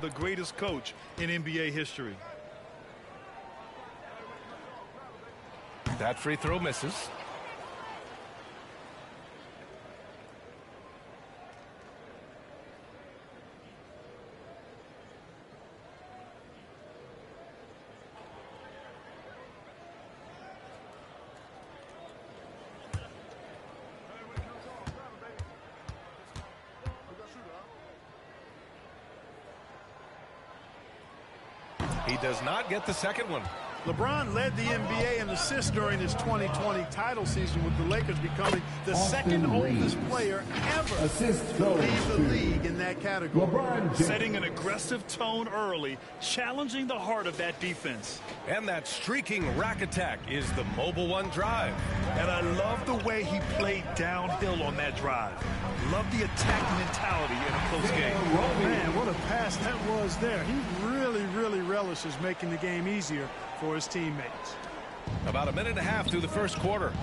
The greatest coach in NBA history. That free throw misses. He does not get the second one. LeBron led the NBA in assists during his 2020 title season, with the Lakers becoming the second oldest player ever to lead the league in that category. Setting an aggressive tone early, challenging the heart of that defense. And that streaking rack attack is the mobile one drive. And I love the way he played downhill on that drive. Love the attack mentality in a close game. Man, what a pass that was there. He really relishes making the game easier for his teammates. About a minute and a half through the first quarter.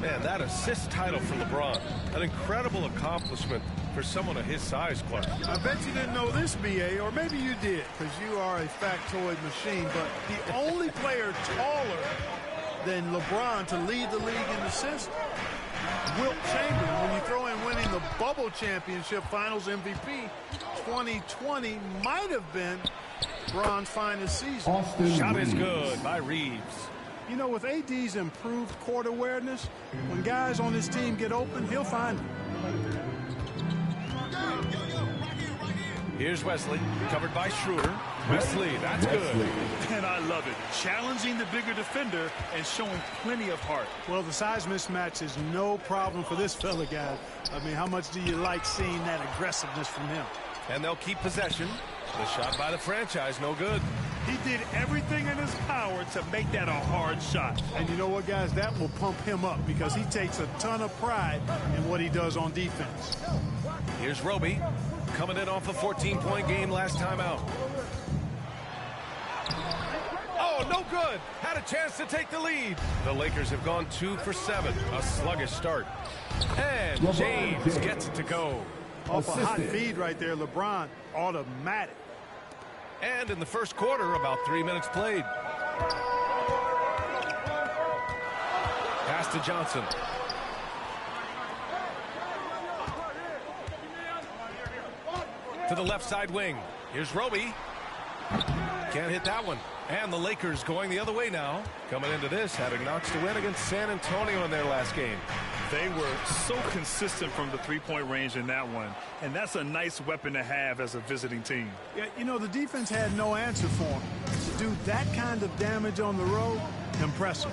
Man, that assist title for LeBron. An incredible accomplishment for someone of his size, Clark. I bet you didn't know this, B.A., or maybe you did, because you are a factoid machine, but the only player taller than LeBron to lead the league in assists, Wilt Chamberlain. When you throw in winning the Bubble Championship Finals MVP, 2020 might have been LeBron's finest season. Shot is good by Reeves. You know, with AD's improved court awareness, when guys on his team get open, he'll find them. Here's Wesley, covered by Schroeder. Wesley, that's good. And I love it. Challenging the bigger defender and showing plenty of heart. Well, the size mismatch is no problem for this fella, guys. I mean, how much do you like seeing that aggressiveness from him? And they'll keep possession. The shot by the franchise, no good. He did everything in his power to make that a hard shot. And you know what, guys? That will pump him up because he takes a ton of pride in what he does on defense. Here's Roby, coming in off a 14-point game last time out. Oh, no good. Had a chance to take the lead. The Lakers have gone 2 for 7. A sluggish start. And James gets it to go. Off a hot feed right there, LeBron, automatic. And in the first quarter, about 3 minutes played. Pass to Johnson. To the left side wing. Here's Roby. Can't hit that one. And the Lakers going the other way now. Coming into this, having notched a win against San Antonio in their last game. They were so consistent from the three-point range in that one. And that's a nice weapon to have as a visiting team. Yeah, you know, the defense had no answer for him. To do that kind of damage on the road, impressive.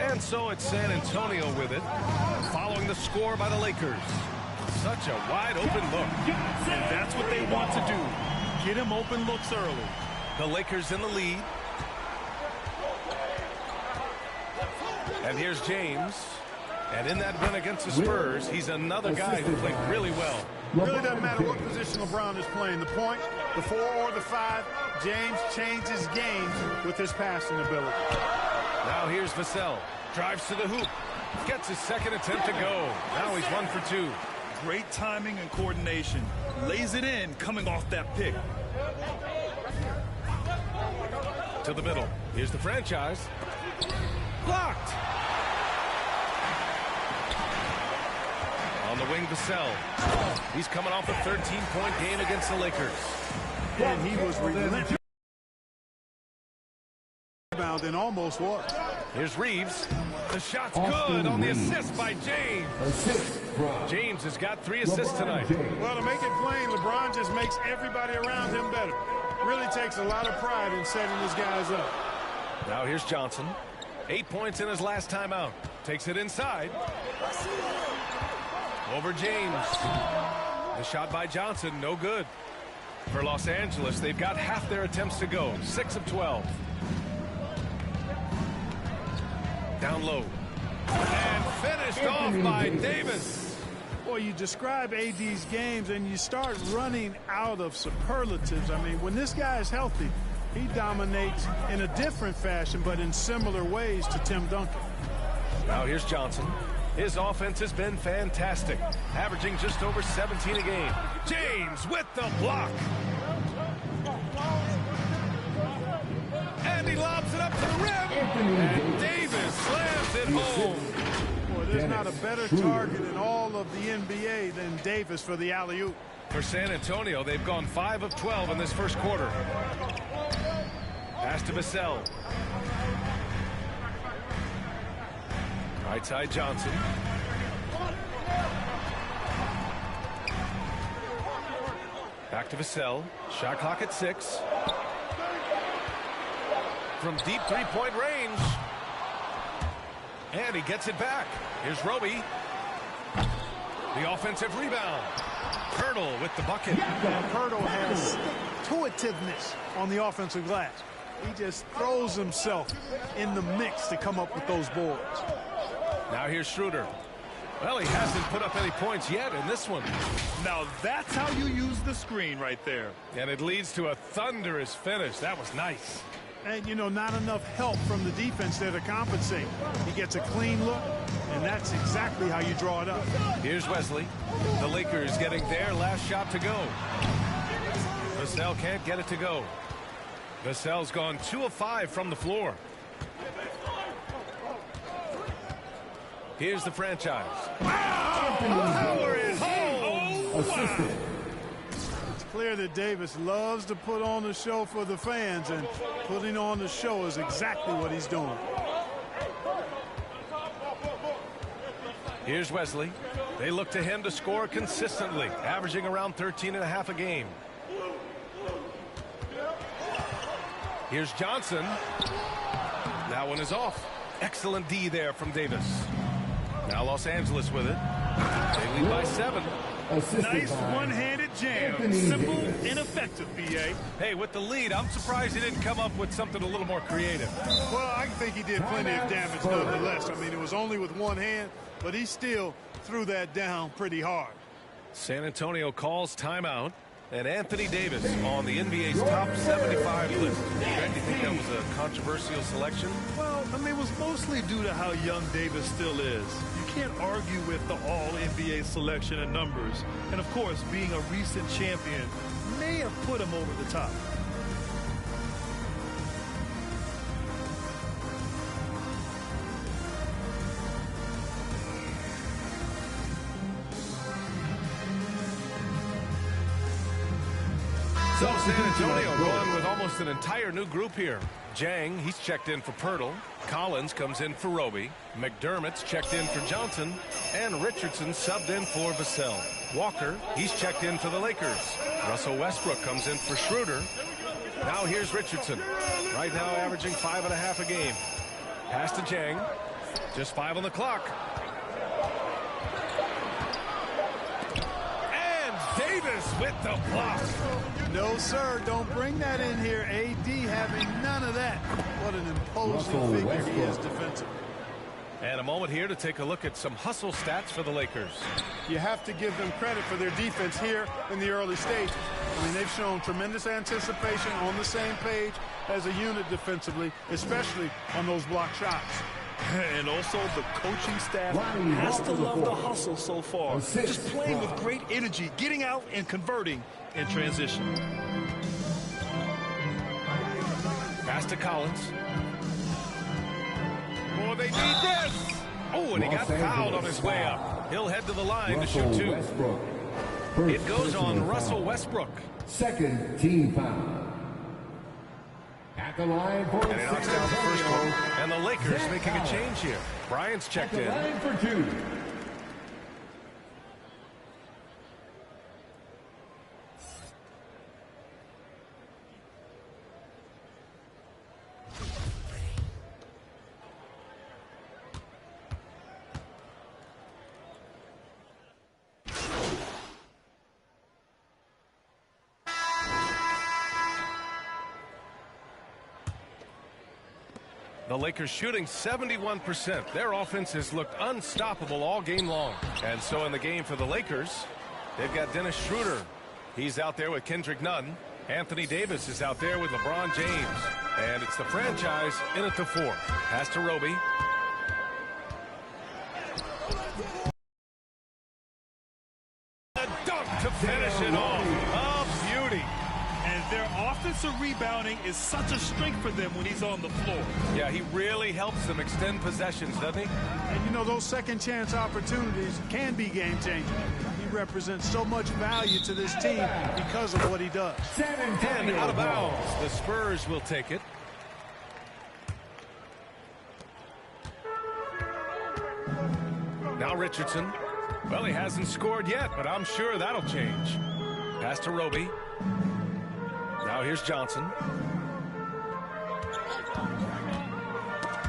And so it's San Antonio with it, following the score by the Lakers. Such a wide-open look. And that's what they want to do. Get him open looks early. The Lakers in the lead. And here's James. And in that win against the Spurs, he's another guy who played really well. Really doesn't matter what position LeBron is playing, the point, the 4 or the 5, James changes games with his passing ability. Now here's Vassell. Drives to the hoop. Gets his second attempt to go. Now he's 1 for 2. Great timing and coordination. Lays it in coming off that pick. To the middle. Here's the franchise. Blocked. On the wing, Vassell. He's coming off a 13-point game against the Lakers. And he was relentless. And almost was. Here's Reeves. The shot's good on the assist by James. James has got 3 assists tonight. Well, to make it plain, LeBron just makes everybody around him better. Really takes a lot of pride in setting his guys up. Now here's Johnson. 8 points in his last time out. Takes it inside. Over James. The shot by Johnson, no good. For Los Angeles, they've got half their attempts to go. 6 of 12. Down low. And finished off by Davis. Boy, you describe AD's games and you start running out of superlatives. I mean, when this guy is healthy, he dominates in a different fashion, but in similar ways to Tim Duncan. Now here's Johnson. His offense has been fantastic, averaging just over 17 a game. James with the block. it up to the rim. And Davis slams it home. Boy, there's not a better target in all of the NBA than Davis for the alley-oop. For San Antonio, they've gone 5 of 12 in this first quarter. Pass to Vassell. Right side Johnson. Back to Vassell. Shot clock at 6. From deep three-point range. And he gets it back. Here's Roby. The offensive rebound. Pirtle with the bucket. Pirtle has intuitiveness on the offensive glass. He just throws himself in the mix to come up with those boards. Now here's Schroeder. Well, he hasn't put up any points yet in this one. Now that's how you use the screen right there. And it leads to a thunderous finish. That was nice. And, you know, not enough help from the defense there to compensate. He gets a clean look, and that's exactly how you draw it up. Here's Wesley. The Lakers getting their last shot to go. Vassell can't get it to go. Vassell's gone 2 of 5 from the floor. Here's the franchise. Power is home. Wow. It's clear that Davis loves to put on the show for the fans, and putting on the show is exactly what he's doing. Here's Wesley. They look to him to score consistently, averaging around 13.5 a game. Here's Johnson. That one is off. Excellent D there from Davis. Now Los Angeles with it. They lead by 7. Nice one-handed jam. Simple and effective, B.A. Hey, with the lead, I'm surprised he didn't come up with something a little more creative. Well, I think he did plenty of damage nonetheless. I mean, it was only with one hand, but he still threw that down pretty hard. San Antonio calls timeout. And Anthony Davis on the NBA's top 75 list. Do you think that was a controversial selection? Well, I mean, it was mostly due to how young Davis still is. You can't argue with the all-NBA selection and numbers. And, of course, being a recent champion may have put him over the top. So San Antonio going with almost an entire new group here. Jang, he's checked in for Pirtle. Collins comes in for Roby. McDermott's checked in for Johnson. And Richardson subbed in for Vassell. Walker, he's checked in for the Lakers. Russell Westbrook comes in for Schroeder. Now here's Richardson. Right now averaging 5.5 a game. Pass to Jang. Just 5 on the clock. And Davis with the block. No, sir, don't bring that in here. AD having none of that. What an imposing figure he is defensively. And a moment here to take a look at some hustle stats for the Lakers. You have to give them credit for their defense here in the early stages. I mean, they've shown tremendous anticipation, on the same page as a unit defensively, especially on those block shots. And also the coaching staff has to love the hustle so far. Just playing with great energy, getting out and converting in transition. Pass to Collins. Oh, they need this. Oh, and he got fouled on his way up. He'll head to the line to shoot 2. It goes on Russell Westbrook. Second team foul. At the line for and he knocks down the first one. And the Lakers making a change here. Bryant's checked in. Line for 2. The Lakers shooting 71%. Their offense has looked unstoppable all game long. And so in the game for the Lakers, they've got Dennis Schroeder. He's out there with Kendrick Nunn. Anthony Davis is out there with LeBron James. And it's the franchise in at the 4. Pass to Roby. A dunk to finish it off. A beauty. And their offense Defensive rebounding is such a strength for them when he's on the floor. Yeah, he really helps them extend possessions, doesn't he? And, you know, those second chance opportunities can be game-changing. He represents so much value to this team because of what he does. And out of bounds. The Spurs will take it. Now Richardson. Well, he hasn't scored yet, but I'm sure that'll change. Pass to Roby. Now here's Johnson.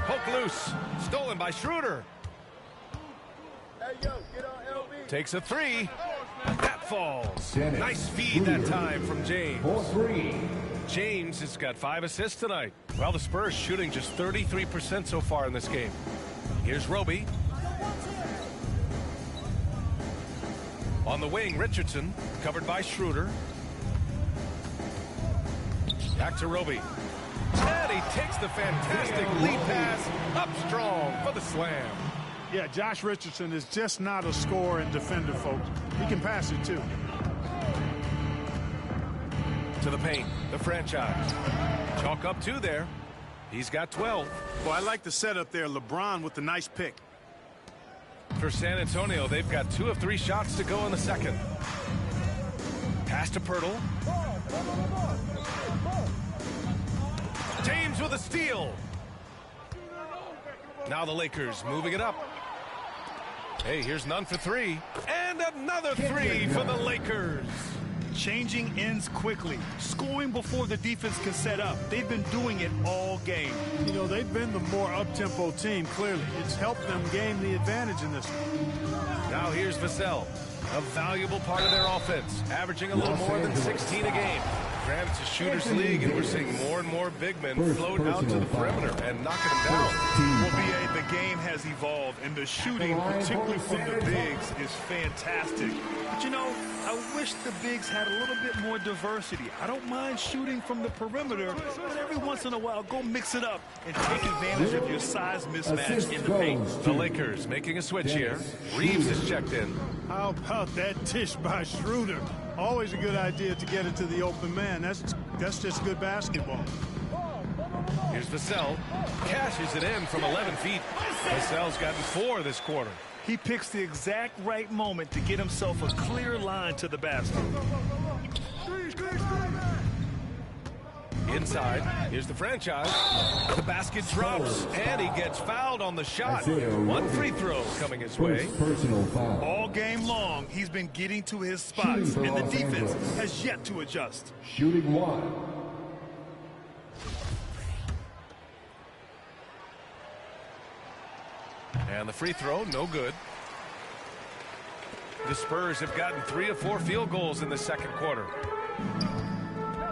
Poke loose. Stolen by Schroeder. Takes a three. That falls. Nice feed that time from James. James has got 5 assists tonight. Well, the Spurs shooting just 33% so far in this game. Here's Roby. On the wing, Richardson, covered by Schroeder. Back to Roby. And he takes the fantastic lead pass up strong for the slam. Yeah, Josh Richardson is just not a scorer and defender, folks. He can pass it, too. To the paint, the franchise. Chalk up 2 there. He's got 12. Well, I like the setup there. LeBron with the nice pick. For San Antonio, they've got 2 of 3 shots to go in the second. Pass to Pirtle. James with a steal. Now the Lakers moving it up. Hey, here's none for 3. And another 3 for the Lakers. Changing ends quickly, scoring before the defense can set up. They've been doing it all game. You know, they've been the more up-tempo team, clearly. It's helped them gain the advantage in this one. Now here's Vassell, a valuable part of their offense, averaging a little more than 16 a game. Granted, it's a shooter's league, and we're seeing more and more big men float out to the perimeter and knocking them down. Well, B.A., the game has evolved, and the shooting, particularly from the bigs, is fantastic. But, you know, I wish the bigs had a little bit more diversity. I don't mind shooting from the perimeter, but every once in a while, go mix it up and take advantage of your size mismatch in the paint. The Lakers making a switch here. Reeves is checked in. How about that dish by Schroeder? Always a good idea to get it to the open man. That's just good basketball. Here's Vassell. Cashes it in from 11 feet. Vassell's gotten 4 this quarter. He picks the exact right moment to get himself a clear line to the basket. Inside, here's the franchise. The basket drops, and he gets fouled on the shot. 1 free throw coming his way. All game long, he's been getting to his spots, and the defense has yet to adjust. Shooting 1. And the free throw, no good. The Spurs have gotten 3 of 4 field goals in the second quarter.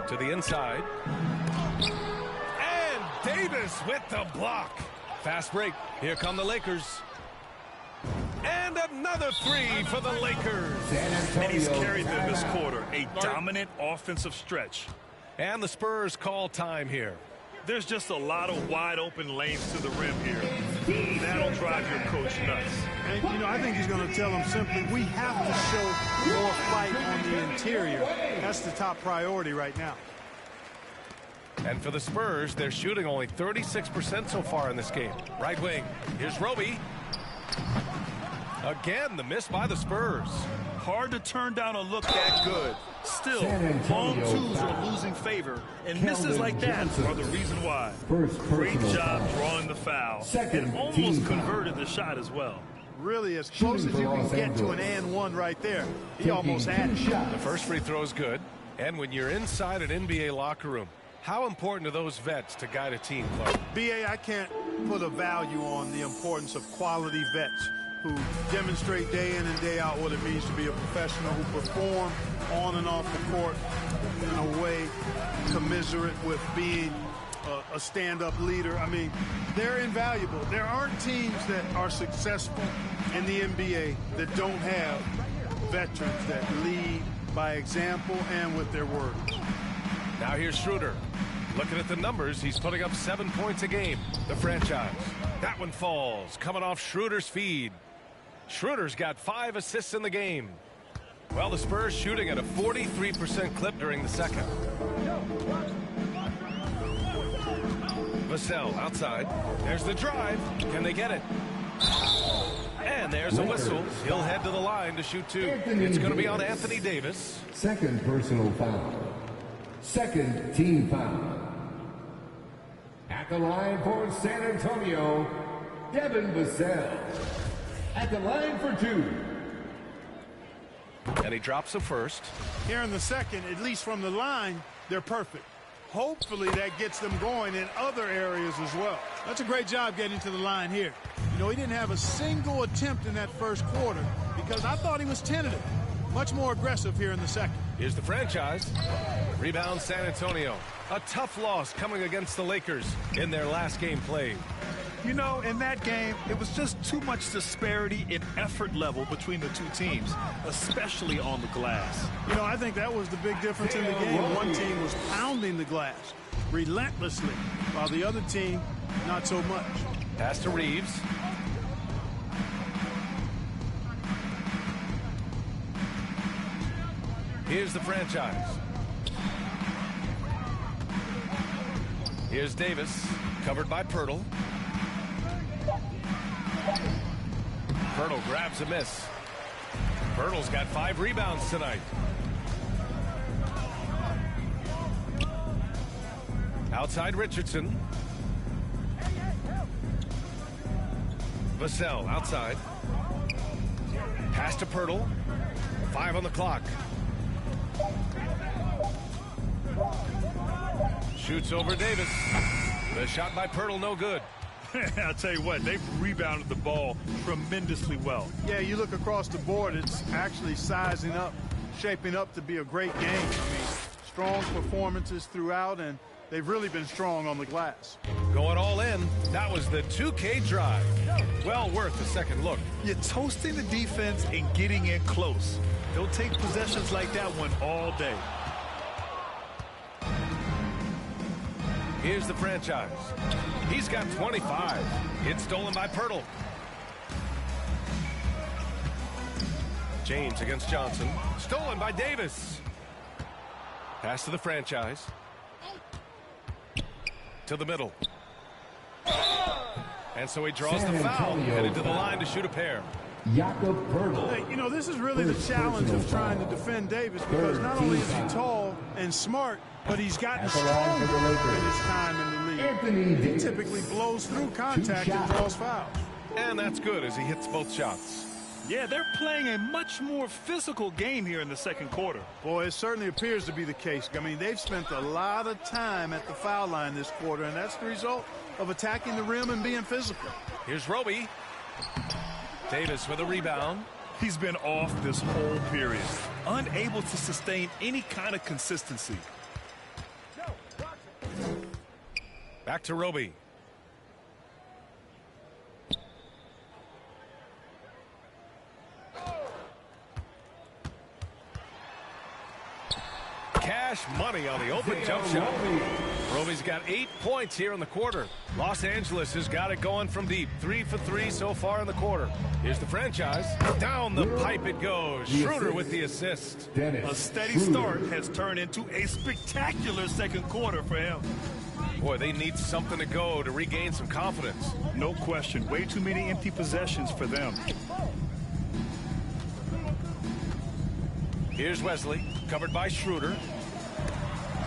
To the inside. And Davis with the block. Fast break. Here come the Lakers. And another 3 for the Lakers. And he's carried them this quarter. A dominant offensive stretch. And the Spurs call time here. There's just a lot of wide open lanes to the rim here. That'll drive your coach nuts. And, you know, I think he's going to tell them simply, we have to show more fight on the interior. That's the top priority right now. And for the Spurs, they're shooting only 36% so far in this game. Right wing. Here's Roby. Again, the miss by the Spurs. Hard to turn down a look that good. Still, long twos are losing favor, and misses like that are the reason why. Great job drawing the foul, and almost converted the shot as well. Really, as close as you can get to an and one right there. He almost had it. The first free throw is good. And when you're inside an NBA locker room, how important are those vets to guide a team, Clark? B.A., I can't put a value on the importance of quality vets who demonstrate day in and day out what it means to be a professional, who perform on and off the court in a way commiserate with being a stand-up leader. I mean, they're invaluable. There aren't teams that are successful in the NBA that don't have veterans that lead by example and with their word. Now here's Schroeder. Looking at the numbers, he's putting up 7 points a game. The franchise. That one falls, coming off Schroeder's feed. Schroeder's got 5 assists in the game. Well, the Spurs shooting at a 43% clip during the second. Vassell outside. There's the drive. Can they get it? And there's a whistle. He'll head to the line to shoot two. It's going to be on Anthony Davis. Second personal foul. Second team foul. At the line for San Antonio, Devin Vassell. At the line for two. And he drops a first. Here in the second, at least from the line, they're perfect. Hopefully that gets them going in other areas as well. That's a great job getting to the line here. You know, he didn't have a single attempt in that first quarter because I thought he was tentative. Much more aggressive here in the second. Here's the franchise. Rebound San Antonio. A tough loss coming against the Lakers in their last game played. You know, in that game, it was just too much disparity in effort level between the two teams, especially on the glass. You know, I think that was the big difference in the game. One team was pounding the glass relentlessly, while the other team, not so much. Pass to Reeves. Here's the franchise. Here's Davis, covered by Pirtle. Pirtle grabs a miss. Pirtle's got 5 rebounds tonight. Outside Richardson. Vassell outside. Pass to Pirtle. 5 on the clock. Shoots over Davis. The shot by Pirtle, no good. I'll tell you what, they've rebounded the ball tremendously well. Yeah, you look across the board, it's actually sizing up, shaping up to be a great game. I mean, strong performances throughout, and they've really been strong on the glass. Going all in. That was the 2K drive. Well worth a second look. You're toasting the defense and getting in close. They'll take possessions like that one all day. Here's the franchise. He's got 25. It's stolen by Pirtle. James against Johnson. Stolen by Davis. Pass to the franchise. To the middle. And so he draws the foul. Headed to the line to shoot a pair. Jakob Pirtle. Hey, you know, this is really the challenge of trying to defend Davis because not only is he tall and smart, but he's gotten stronger in his time in the league. He typically blows through contact and draws fouls. And that's good as he hits both shots. Yeah, they're playing a much more physical game here in the second quarter. Boy, it certainly appears to be the case. I mean, they've spent a lot of time at the foul line this quarter, and that's the result of attacking the rim and being physical. Here's Roby. Davis with a rebound. He's been off this whole period, unable to sustain any kind of consistency. Back to Roby. Cash money on the open jump shot. Roby's got 8 points here in the quarter. Los Angeles has got it going from deep. 3 for 3 so far in the quarter. Here's the franchise. Down the pipe it goes. Schroeder with the assist. A steady start has turned into a spectacular second quarter for him. Boy, they need something to go to regain some confidence. No question. Way too many empty possessions for them. Here's Wesley, covered by Schroeder.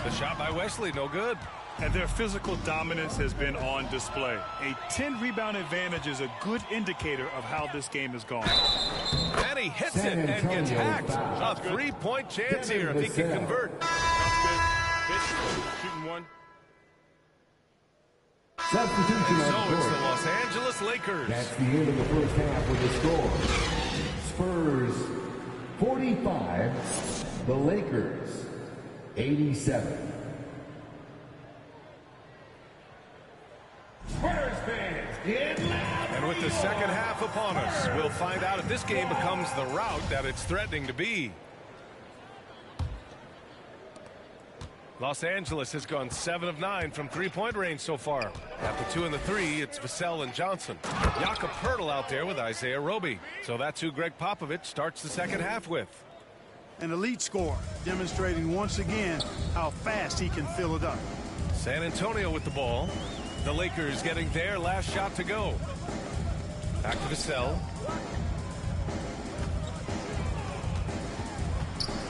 The shot by Wesley, no good. And their physical dominance has been on display. A 10-rebound advantage is a good indicator of how this game has gone. And he hits it and gets hacked. A 3-point chance here if he can convert. Shooting one. Substitution So on it's court. the Los Angeles Lakers. That's the end of the first half with the score. Spurs 45, the Lakers 87. Spurs fans, get loud! And with the second half upon us, we'll find out if this game becomes the rout that it's threatening to be. Los Angeles has gone 7 of 9 from three-point range so far. After 2 and the 3, it's Vassell and Johnson. Jakob Pirtle out there with Isaiah Roby. So that's who Greg Popovich starts the second half with. An elite scorer, demonstrating once again how fast he can fill it up. San Antonio with the ball. The Lakers getting their last shot to go. Back to Vassell.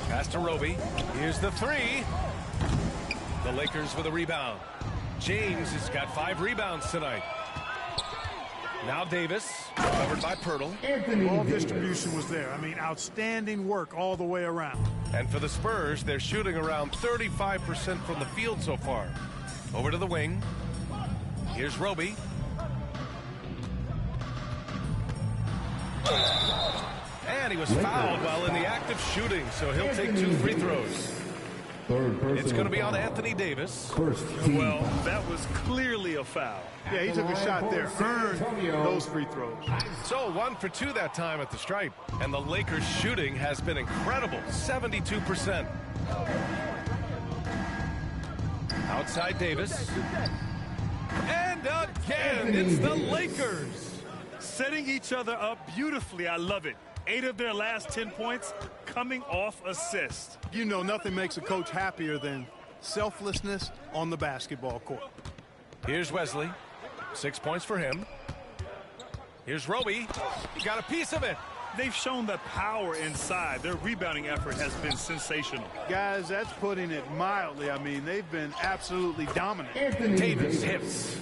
Pass to Roby. Here's the three. The Lakers with a rebound. James has got 5 rebounds tonight. Now Davis, covered by Pirtle. Ball distribution was there. I mean, outstanding work all the way around. And for the Spurs, they're shooting around 35% from the field so far. Over to the wing. Here's Roby. And he was fouled while in the act of shooting, so he'll take 2 free throws. It's going to be on Anthony Davis. Well, that was clearly a foul. Yeah, he took a shot there, earned those free throws. So 1 for 2 that time at the stripe. And the Lakers shooting has been incredible, 72%. Outside Davis. And again, it's the Lakers. Setting each other up beautifully. I love it. 8 of their last 10 points coming off assists. You know, nothing makes a coach happier than selflessness on the basketball court. Here's Wesley. 6 points for him. Here's Roby. He got a piece of it. They've shown the power inside. Their rebounding effort has been sensational. Guys, that's putting it mildly. I mean, they've been absolutely dominant. Davis hits.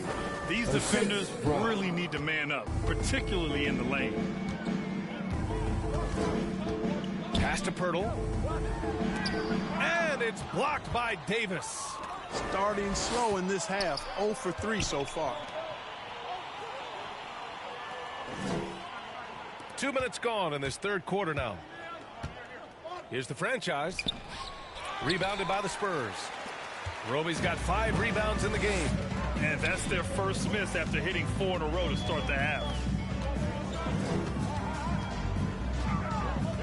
These defenders really need to man up, particularly in the lane. Pass to Pirtle. And it's blocked by Davis. Starting slow in this half, 0 for 3 so far. 2 minutes gone in this third quarter now. Here's the franchise. Rebounded by the Spurs. Roby's got 5 rebounds in the game. And that's their first miss after hitting 4 in a row to start the half.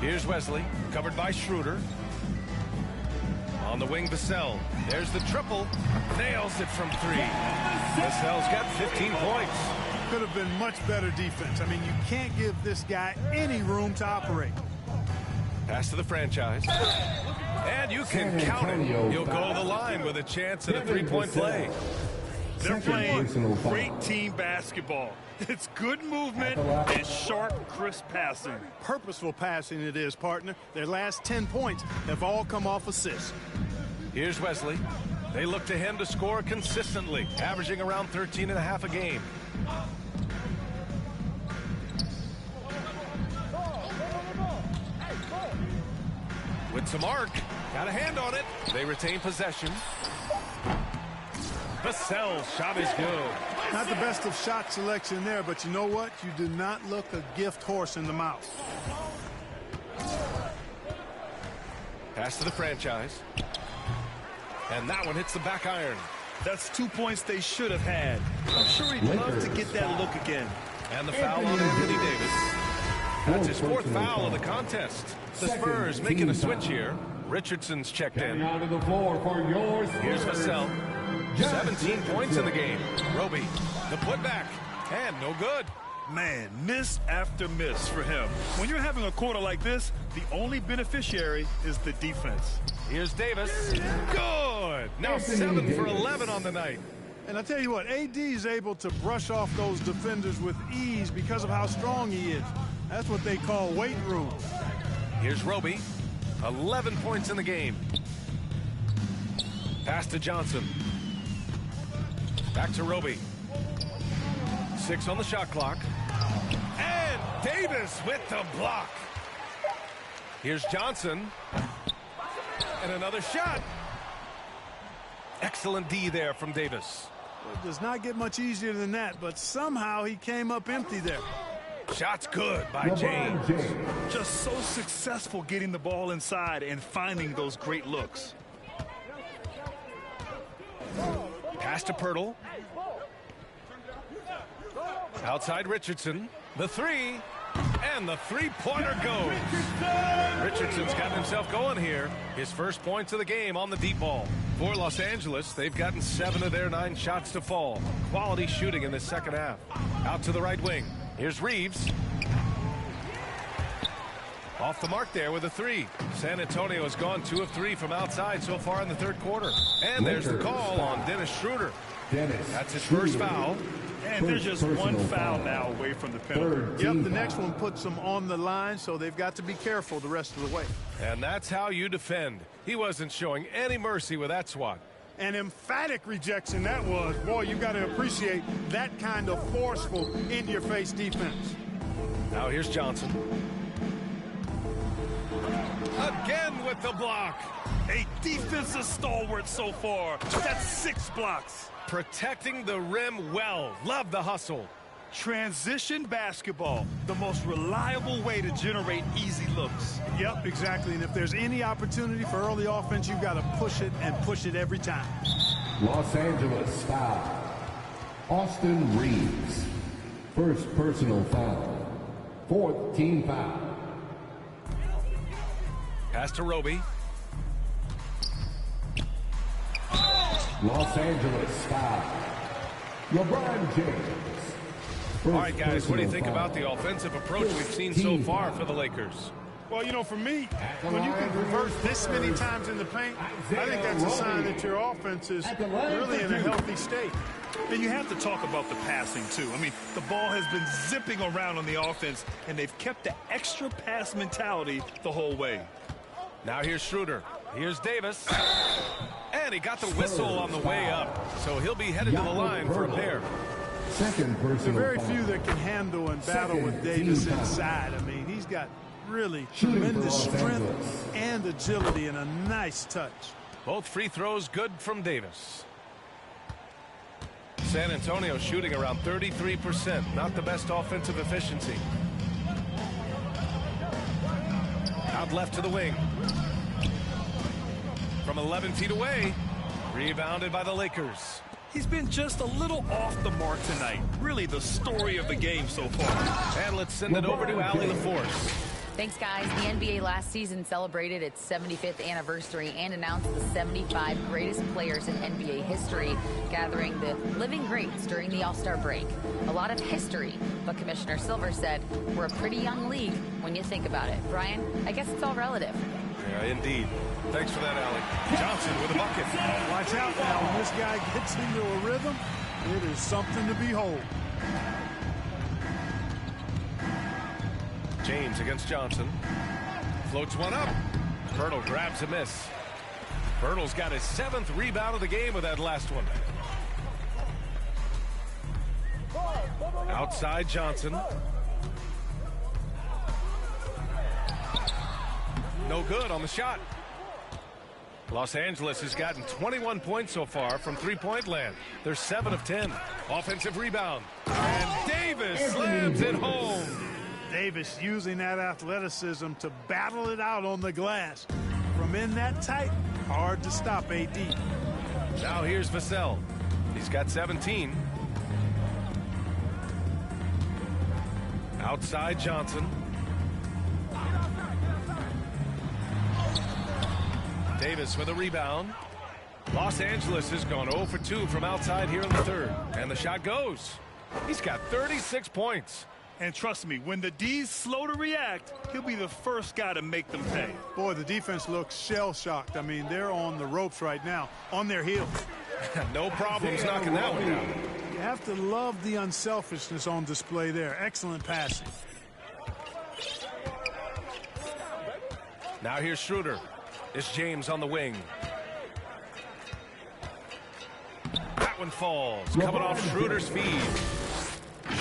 Here's Wesley, covered by Schroeder. On the wing, Vassell. There's the triple. Nails it from 3. Vassell's got 15 points. Could have been much better defense. I mean, you can't give this guy any room to operate. Pass to the franchise. And you can count it. He'll go to the line with a chance at a 3-point play. They're playing great team basketball. It's good movement and sharp, crisp passing. Purposeful passing it is, partner. Their last 10 points have all come off assists. Here's Wesley. They look to him to score consistently, averaging around 13.5 a game. With some arc. Got a hand on it. They retain possession. Vassell's shot is good. Not the best of shot selection there, but you know what? You do not look a gift horse in the mouth. Pass to the franchise. And that one hits the back iron. That's 2 points they should have had. I'm sure he'd love to get that look again. And the foul on Anthony Davis. That's his 4th foul of the contest. The Spurs making a switch here. Richardson's checked in. Here's Vassell. 17 points in the game. Roby, the putback, and no good. Man, miss after miss for him. When you're having a quarter like this, the only beneficiary is the defense. Here's Davis. Good. Now 7 for 11 on the night. And I tell you what, AD is able to brush off those defenders with ease because of how strong he is. That's what they call weight room. Here's Roby. 11 points in the game. Pass to Johnson. Back to Roby. 6 on the shot clock. And Davis with the block. Here's Johnson. And another shot. Excellent D there from Davis. Well, it does not get much easier than that, but somehow he came up empty there. Shot's good by James. Just so successful getting the ball inside and finding those great looks. Pass to Pirtle. Outside Richardson. The 3. And the 3-pointer goes. Richardson's gotten himself going here. His first points of the game on the deep ball. For Los Angeles, they've gotten 7 of their 9 shots to fall. Quality shooting in the second half. Out to the right wing. Here's Reeves. Off the mark there with a 3. San Antonio has gone 2 of 3 from outside so far in the third quarter. And there's the call on Dennis Schroeder. That's his first foul. And they're just one foul now away from the penalty. Yep, the next one puts them on the line, so they've got to be careful the rest of the way. And that's how you defend. He wasn't showing any mercy with that swat. An emphatic rejection that was. Boy, you got to appreciate that kind of forceful, in-your-face defense. Now here's Johnson. Again with the block. A defensive stalwart so far. That's 6 blocks. Protecting the rim well. Love the hustle. Transition basketball, the most reliable way to generate easy looks. Yep, exactly. And if there's any opportunity for early offense, you've got to push it and push it every time. Los Angeles foul. Austin Reeves. First personal foul. 4th team foul. Pass to Roby. Los Angeles foul. LeBron James. All right, guys, what do you think about the offensive approach we've seen so far for the Lakers? Well, you know, for me, when you can convert this many times in the paint, I think that's a sign that your offense is really in a healthy state. And you have to talk about the passing, too. I mean, the ball has been zipping around on the offense, and they've kept the extra pass mentality the whole way. Now here's Schroeder. Here's Davis. And he got the whistle on the way up, so he'll be headed to the line for a pair. Second personal There are very foul. few that can handle and battle with Davis inside. I mean, he's got really tremendous strength and agility and a nice touch. Both free throws good from Davis. San Antonio shooting around 33%. Not the best offensive efficiency. Out left to the wing. From 11 feet away. Rebounded by the Lakers. He's been just a little off the mark tonight. Really the story of the game so far. And let's send it over to Allie LaForce. Thanks, guys. The NBA last season celebrated its 75th anniversary and announced the 75 greatest players in NBA history, gathering the living greats during the All-Star break. A lot of history, but Commissioner Silver said we're a pretty young league when you think about it. Brian, I guess it's all relative. Yeah, indeed. Thanks for that, Allie. Johnson with a bucket. Watch out now. When this guy gets into a rhythm, it is something to behold. James against Johnson. Floats one up. Pirtle grabs a miss. Pirtle's got his 7th rebound of the game with that last one. Outside Johnson. No good on the shot. Los Angeles has gotten 21 points so far from three-point land. They're 7 of 10. Offensive rebound. And Davis slams it home. Davis using that athleticism to battle it out on the glass. From in that tight, hard to stop AD. Now here's Vassell. He's got 17. Outside Johnson. Davis with a rebound. Los Angeles has gone 0 for 2 from outside here in the third. And the shot goes. He's got 36 points. And trust me, when the D's slow to react, he'll be the first guy to make them pay. Boy, the defense looks shell-shocked. I mean, they're on the ropes right now, on their heels. No problems knocking that one down. You have to love the unselfishness on display there. Excellent passing. Now here's Schroeder. It's James on the wing. That one falls. Coming off Schroeder's feed.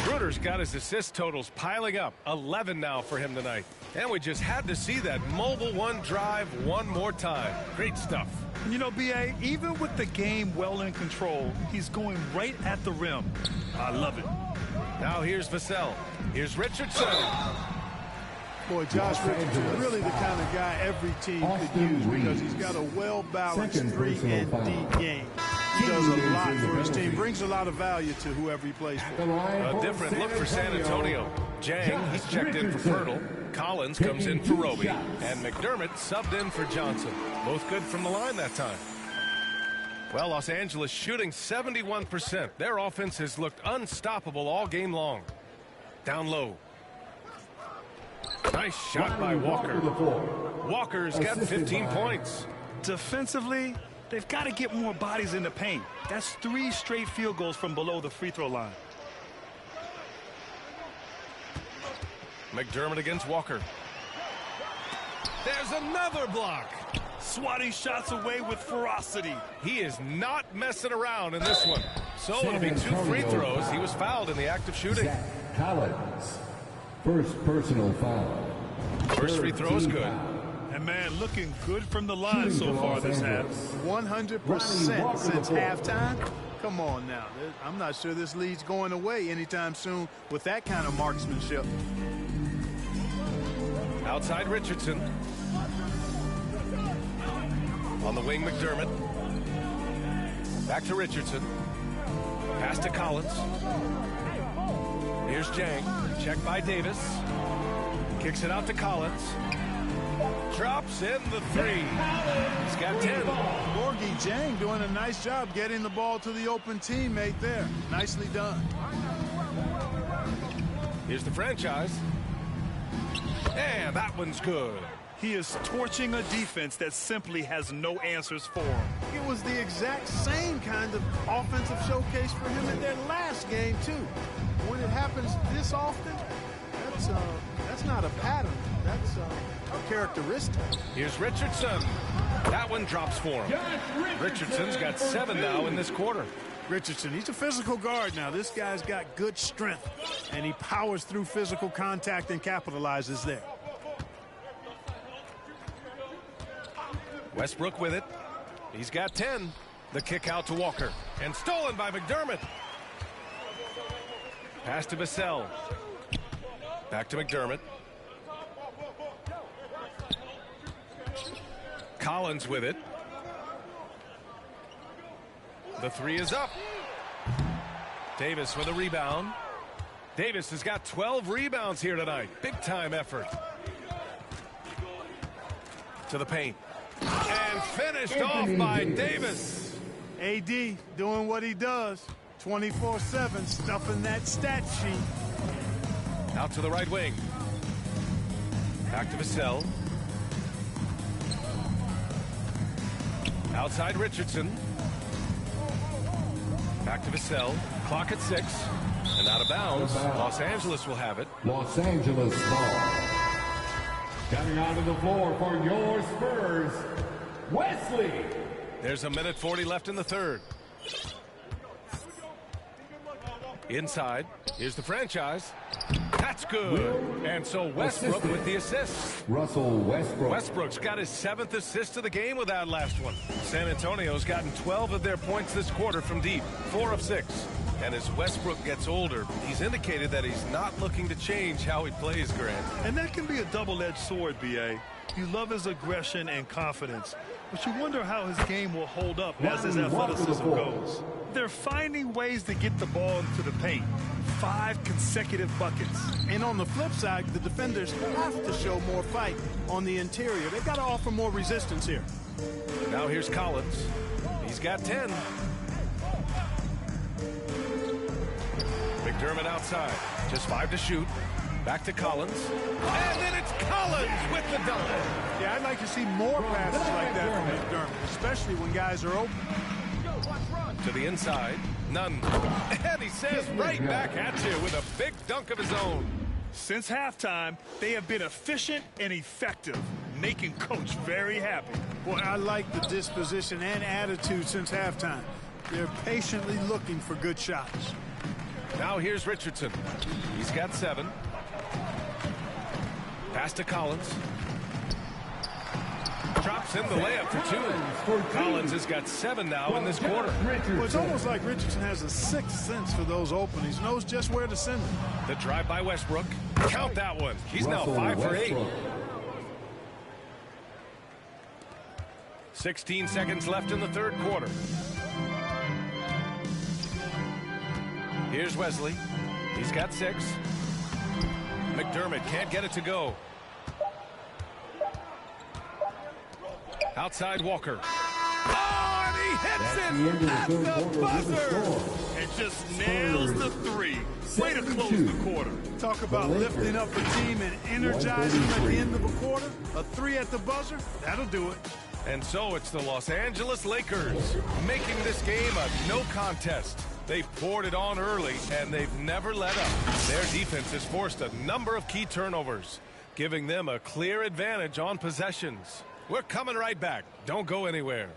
Schroeder's got his assist totals piling up. 11 now for him tonight. And we just had to see that mobile one drive one more time. Great stuff. You know, B.A., even with the game well in control, he's going right at the rim. I love it. Now here's Vassell. Here's Richardson. Boy, Josh Richardson, really the kind of guy every team could use because he's got a well-balanced 3 and D game. He does a lot for his team, brings a lot of value to whoever he plays for. A different look for San Antonio. Jang, he's checked in for Pirtle. Collins comes in for Roby. And McDermott subbed in for Johnson. Both good from the line that time. Well, Los Angeles shooting 71%. Their offense has looked unstoppable all game long. Down low. Nice shot by Walker. Walker's got 15 points. Defensively, They've got to get more bodies in the paint. That's 3 straight field goals from below the free throw line. McDermott against Walker. There's another block. Swatting shots away with ferocity. He is not messing around in this one. So it'll be 2 free throws. He was fouled in the act of shooting. Zach Collins. First personal foul. First free throw is good. And man, looking good from the line so far this half. 100% since halftime. Come on now. I'm not sure this lead's going away anytime soon with that kind of marksmanship. Outside Richardson. On the wing, McDermott. Back to Richardson. Pass to Collins. Here's Jang. Checked by Davis. Kicks it out to Collins. Drops in the 3. He's got 10. Gorgie Jang doing a nice job getting the ball to the open teammate there. Nicely done. Here's the franchise. And that one's good. He is torching a defense that simply has no answers for him. It was the exact same kind of offensive showcase for him in their last game, too. When it happens this often, that's not a pattern. That's a characteristic. Here's Richardson. That one drops for him. Richardson's got 7 now in this quarter. Richardson, he's a physical guard now. This guy's got good strength, and he powers through physical contact and capitalizes there. Westbrook with it. He's got 10. The kick out to Walker. And stolen by McDermott. Pass to Vassell. Back to McDermott. Collins with it. The 3 is up. Davis with a rebound. Davis has got 12 rebounds here tonight. Big time effort. To the paint. And finished off by Davis. AD doing what he does. 24/7, stuffing that stat sheet. Out to the right wing. Back to Vassell. Outside Richardson. Back to Vassell. Clock at 6. And out of bounds. Los Angeles will have it. Los Angeles ball. Coming onto the floor for your Spurs, Wesley. There's 1:40 left in the third. Inside. Here's the franchise. That's good. And so Westbrook with the assist. Russell Westbrook. Westbrook's got his 7th assist of the game with that last one. San Antonio's gotten 12 of their points this quarter from deep. 4 of 6. And as Westbrook gets older, he's indicated that he's not looking to change how he plays, Grant. And that can be a double-edged sword, B.A. You love his aggression and confidence, but you wonder how his game will hold up as his athleticism goes. They're finding ways to get the ball into the paint. 5 consecutive buckets. And on the flip side, the defenders have to show more fight on the interior. They've got to offer more resistance here. Now here's Collins. He's got 10. McDermott outside. Just 5 to shoot. Back to Collins. And then it's Collins with the dunk. Yeah, I'd like to see more passes like that from McDermott, especially when guys are open. To the inside. None. And he says right back at you with a big dunk of his own. Since halftime, they have been efficient and effective, making Coach very happy. Boy, I like the disposition and attitude since halftime. They're patiently looking for good shots. Now here's Richardson. He's got 7. Pass to Collins. Drops in the layup for 2. Collins has got 7 now in this quarter. Well, it's almost like Richardson has a 6th sense for those openings. Knows just where to send them. The drive by Westbrook. Count that one. He's now 5 for 8. 16 seconds left in the third quarter. Here's Wesley. He's got 6. McDermott can't get it to go. Outside Walker. Oh, and he hits it at the buzzer. And just nails the 3. Way to close the quarter. Talk about lifting up the team and energizing them at the end of a quarter. A 3 at the buzzer, that'll do it. And so it's the Los Angeles Lakers making this game a no contest. They poured it on early, and they've never let up. Their defense has forced a number of key turnovers, giving them a clear advantage on possessions. We're coming right back. Don't go anywhere.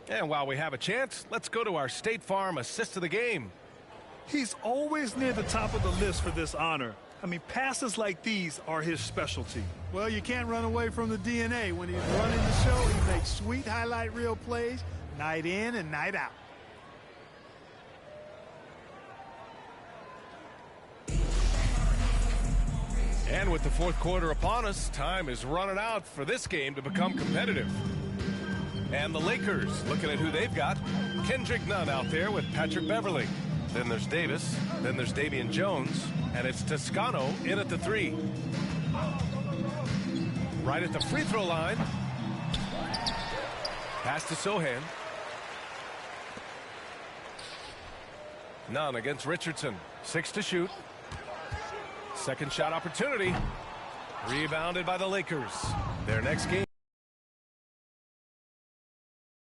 And while we have a chance, let's go to our State Farm assist of the game. He's always near the top of the list for this honor. I mean, passes like these are his specialty. Well, you can't run away from the DNA. When he's running the show, he makes sweet highlight reel plays night in and night out. And with the fourth quarter upon us, time is running out for this game to become competitive. And the Lakers, looking at who they've got. Kendrick Nunn out there with Patrick Beverly. Then there's Davis. Then there's Damian Jones. And it's Toscano in at the 3. Right at the free throw line. Pass to Sohan. Nunn against Richardson. 6 to shoot. Second shot opportunity. Rebounded by the Lakers. Their next game.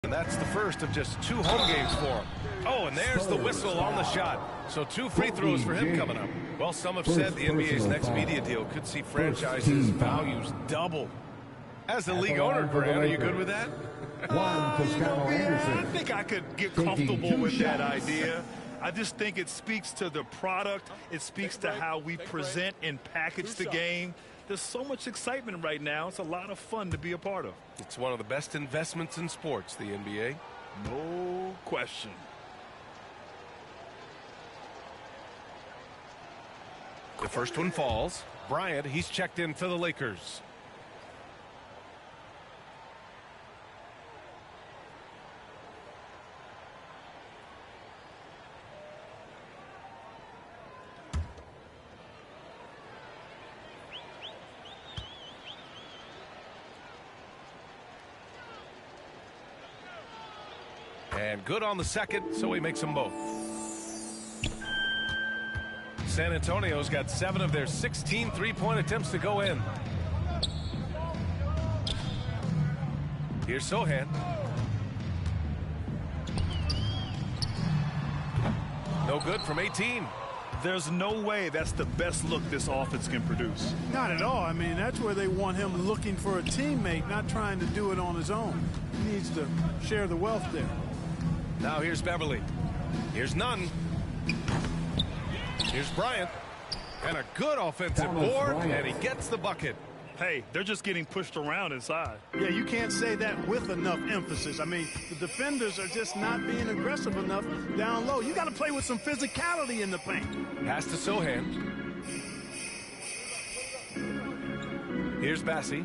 And that's the first of just 2 home games for him. Oh, and there's the whistle on the shot. So 2 free throws for him coming up. Well, some have said the NBA's next media deal could see franchises' values double. As the league owner, Grant, are you good with that? I think I could get comfortable with that idea. I just think it speaks to the product. It speaks to how we present and package the game. There's so much excitement right now. It's a lot of fun to be a part of. It's one of the best investments in sports, the NBA. No question. The first one falls. Bryant, he's checked in for the Lakers. And good on the second, so he makes them both. San Antonio's got 7 of their 16 three-point attempts to go in. Here's Sohan. No good from 18. There's no way that's the best look this offense can produce. Not at all. I mean, that's where they want him looking for a teammate, not trying to do it on his own. He needs to share the wealth there. Now here's Beverly. Here's Nunn. Here's Bryant. And a good offensive board, and he gets the bucket. Hey, they're just getting pushed around inside. Yeah, you can't say that with enough emphasis. I mean, the defenders are just not being aggressive enough down low. You got to play with some physicality in the paint. Pass to Sohan. Here's Bassie.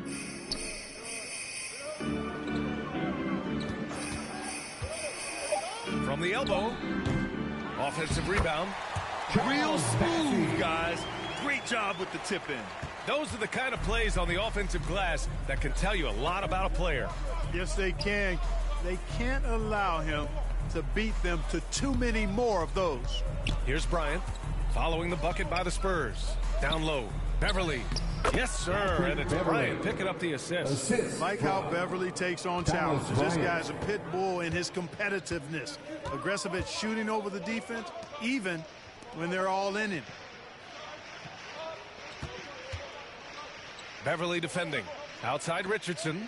From the elbow. Offensive rebound. Real smooth, guys. Great job with the tip in. Those are the kind of plays on the offensive glass that can tell you a lot about a player. Yes, they can. They can't allow him to beat them to too many more of those. Here's Bryant following the bucket by the Spurs. Down low. Beverly. Yes, sir. And it's Bryant picking up the assist. Like how Beverly takes on challenges. This guy's a pit bull in his competitiveness. Aggressive at shooting over the defense, even when they're all in him. Beverly defending. Outside Richardson.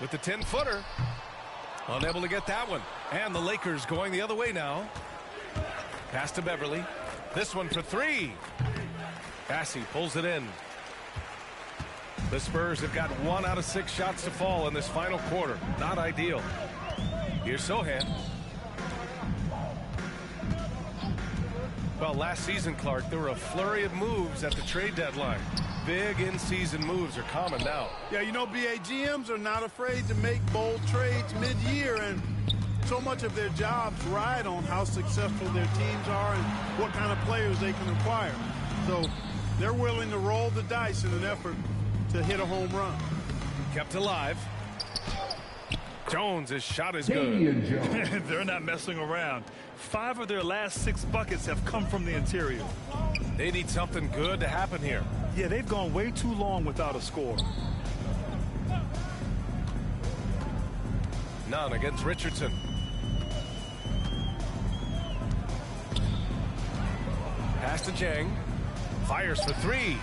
With the 10-footer. Unable to get that one. And the Lakers going the other way now. Pass to Beverly. This one for 3. Bassie pulls it in. The Spurs have got 1 out of 6 shots to fall in this final quarter. Not ideal. Here's Sohan. Well, last season, Clark, there were a flurry of moves at the trade deadline. Big in-season moves are common now. Yeah, you know, BA, GMs are not afraid to make bold trades mid-year, and so much of their jobs ride on how successful their teams are and what kind of players they can acquire. So they're willing to roll the dice in an effort to hit a home run. Kept alive. Jones, his shot is good. Damian Jones. They're not messing around. 5 of their last 6 buckets have come from the interior. They need something good to happen here. Yeah, they've gone way too long without a score. None against Richardson. Pass to Jang. Fires for 3.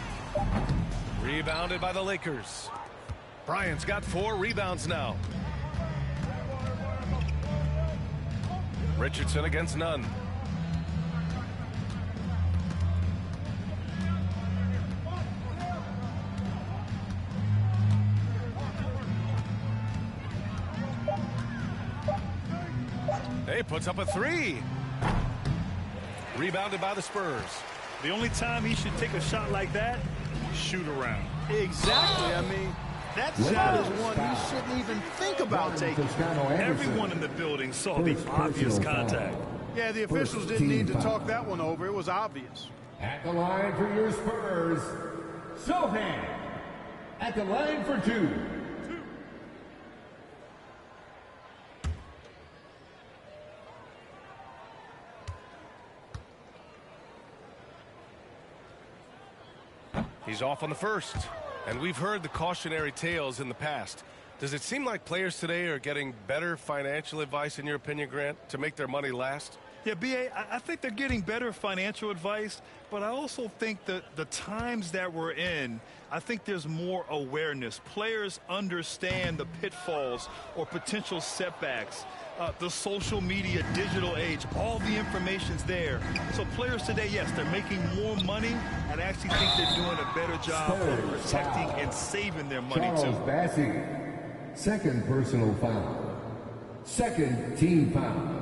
Rebounded by the Lakers. Bryant's got 4 rebounds now. Richardson against Nunn. He puts up a 3. Rebounded by the Spurs. The only time he should take a shot like that, shoot around. Exactly. I mean, that shot is one you shouldn't even think about taking. Everyone in the building saw the obvious contact. Yeah, the officials didn't need to talk that one over. It was obvious. At the line for your Spurs, Sohan. At the line for 2. He's off on the first. And we've heard the cautionary tales in the past. Does it seem like players today are getting better financial advice, in your opinion, Grant, to make their money last? Yeah, B.A., I think they're getting better financial advice, but I also think that the times that we're in, I think there's more awareness. Players understand the pitfalls or potential setbacks. The social media, digital age, all the information's there. So players today, yes, they're making more money, and I actually think they're doing a better job of protecting and saving their money, too. Charles Bassey, second personal foul. Second team foul.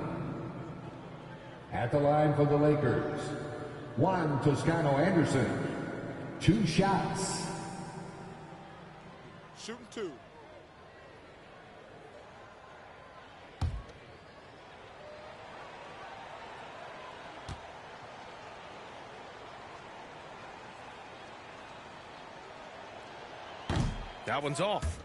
At the line for the Lakers, Juan Toscano Anderson. 2 shots. Shooting 2. That one's off.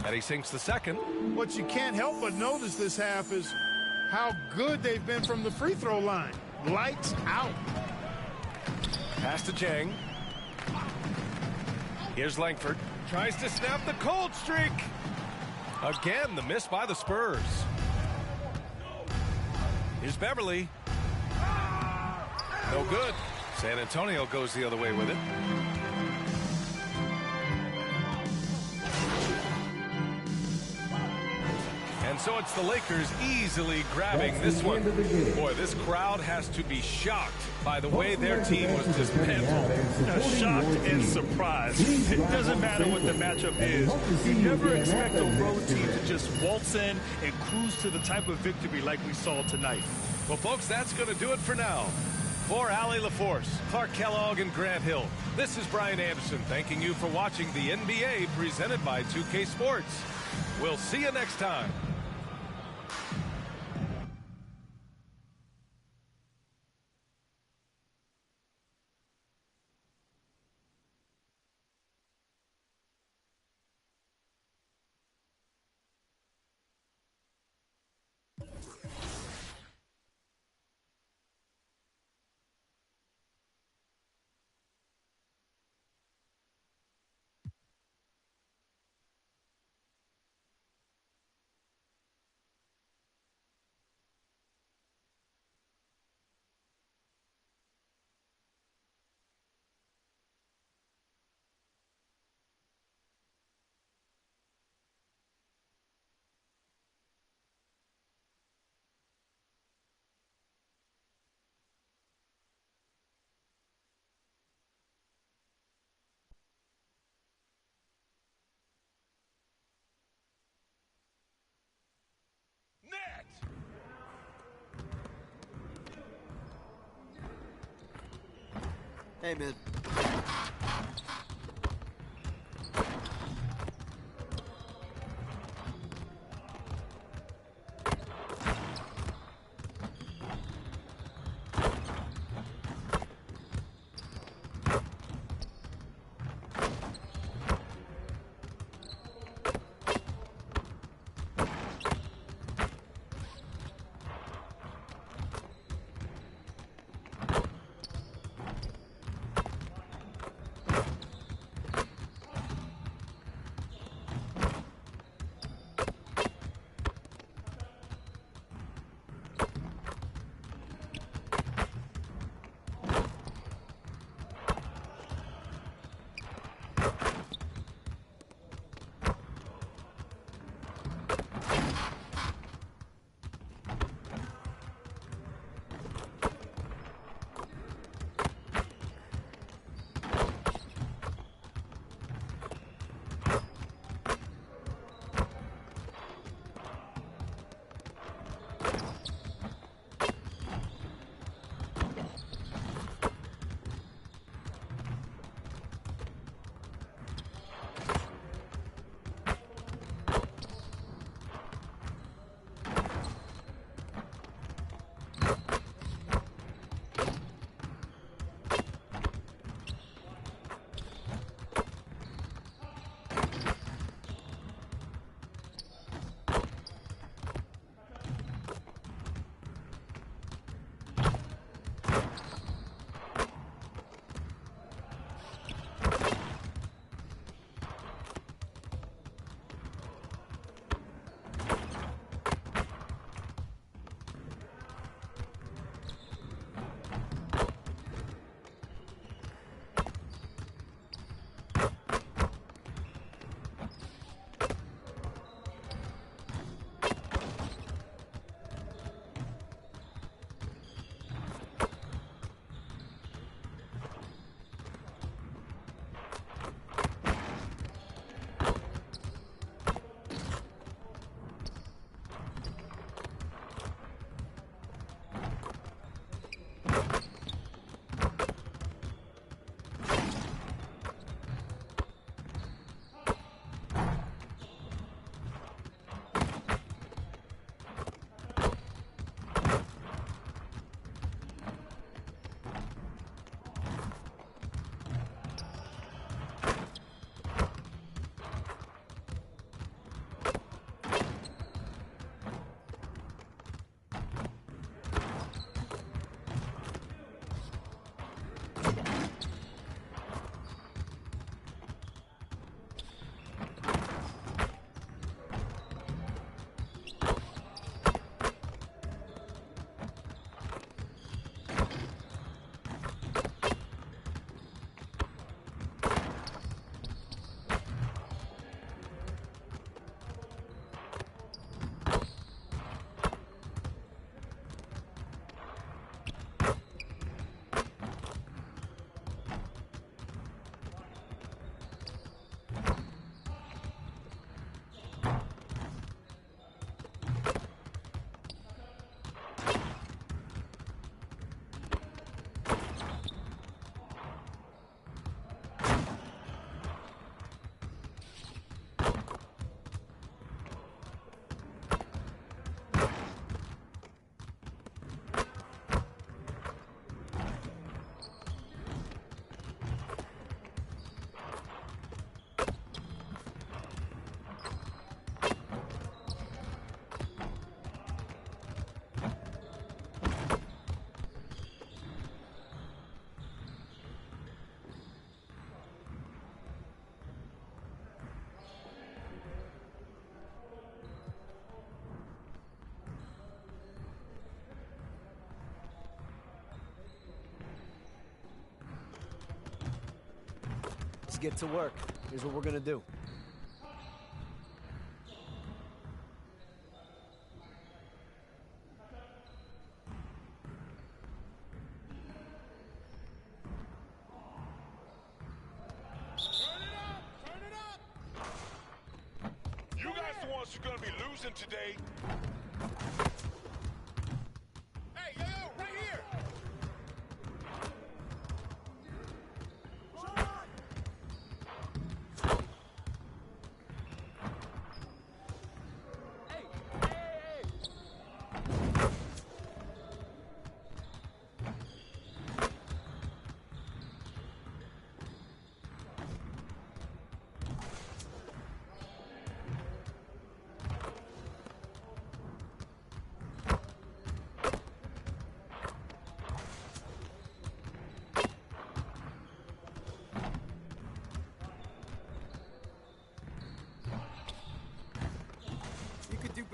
And he sinks the second. What you can't help but notice this half is how good they've been from the free throw line. Lights out. Pass to Jang. Here's Langford. Tries to snap the cold streak. Again, the miss by the Spurs. Here's Beverly. No good. San Antonio goes the other way with it. And so it's the Lakers easily grabbing this one. Boy, this crowd has to be shocked by the way their team was dismantled. Shocked and surprised. It doesn't matter what the matchup is. You never expect a road team to just waltz in and cruise to the type of victory like we saw tonight. Well, folks, that's going to do it for now. For Allie LaForce, Clark Kellogg, and Grant Hill, this is Brian Anderson thanking you for watching the NBA presented by 2K Sports. We'll see you next time. Hey, man. Let's get to work. Here's what we're gonna do. You guys the ones who are gonna be losing today. Hey, yo, right here!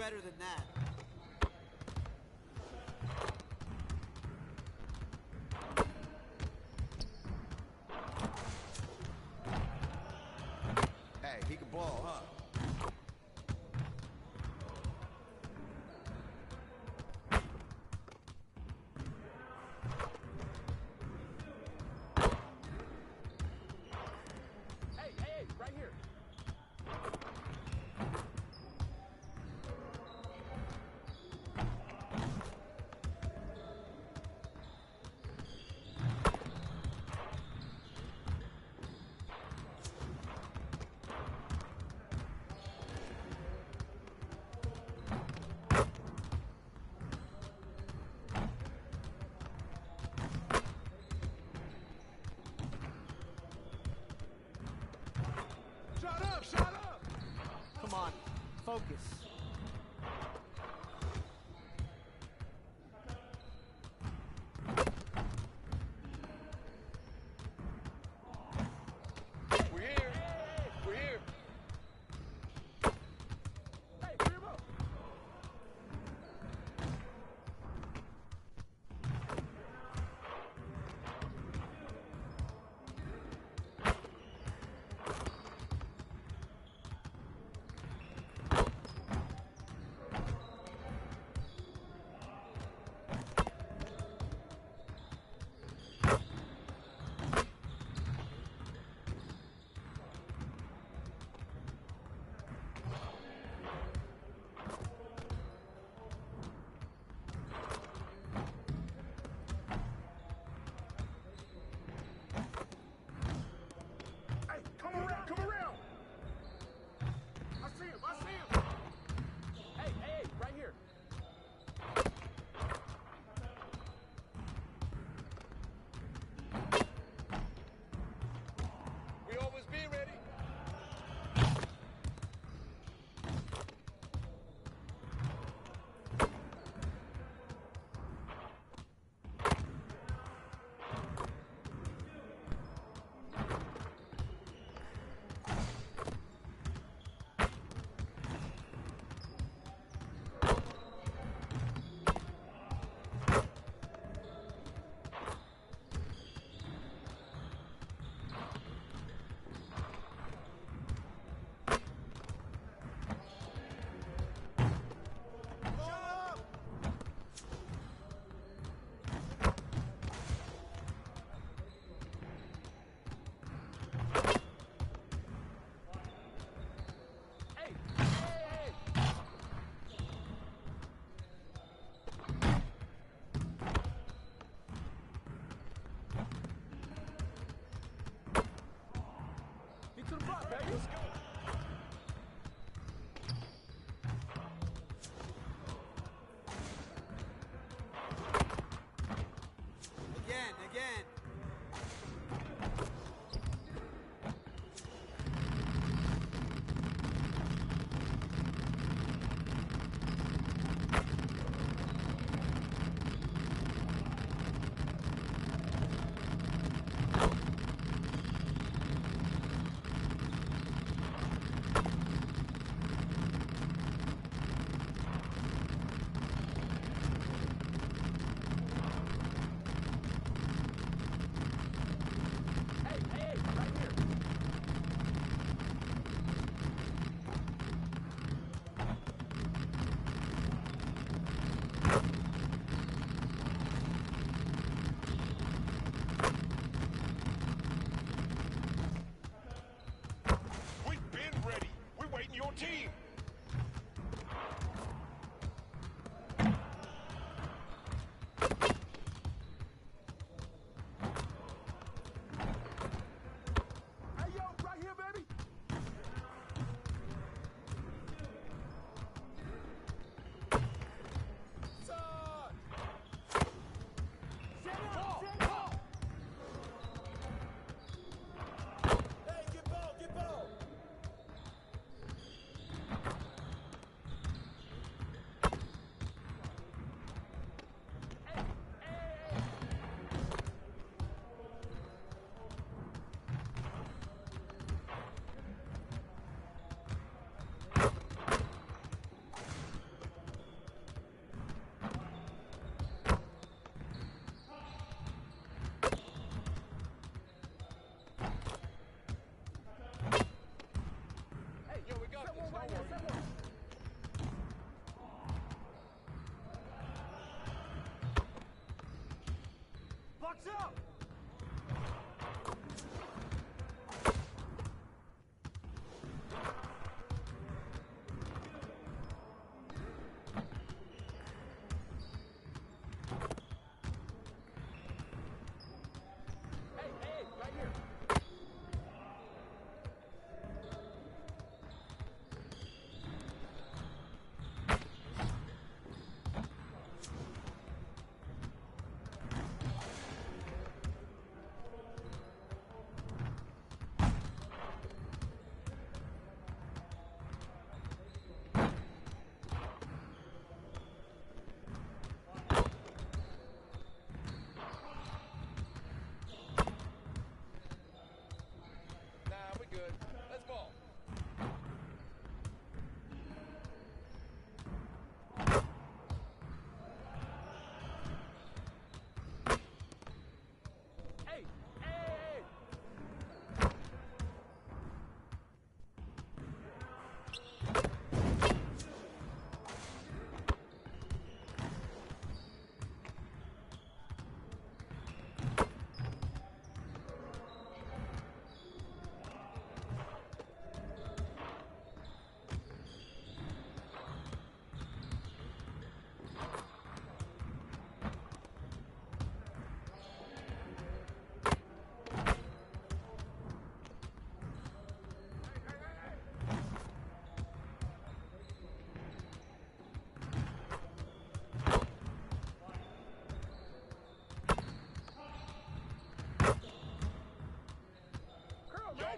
better than that. Hey, he can ball, huh? Hey, right here.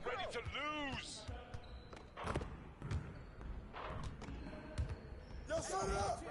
Ready to lose. Yo, shut up!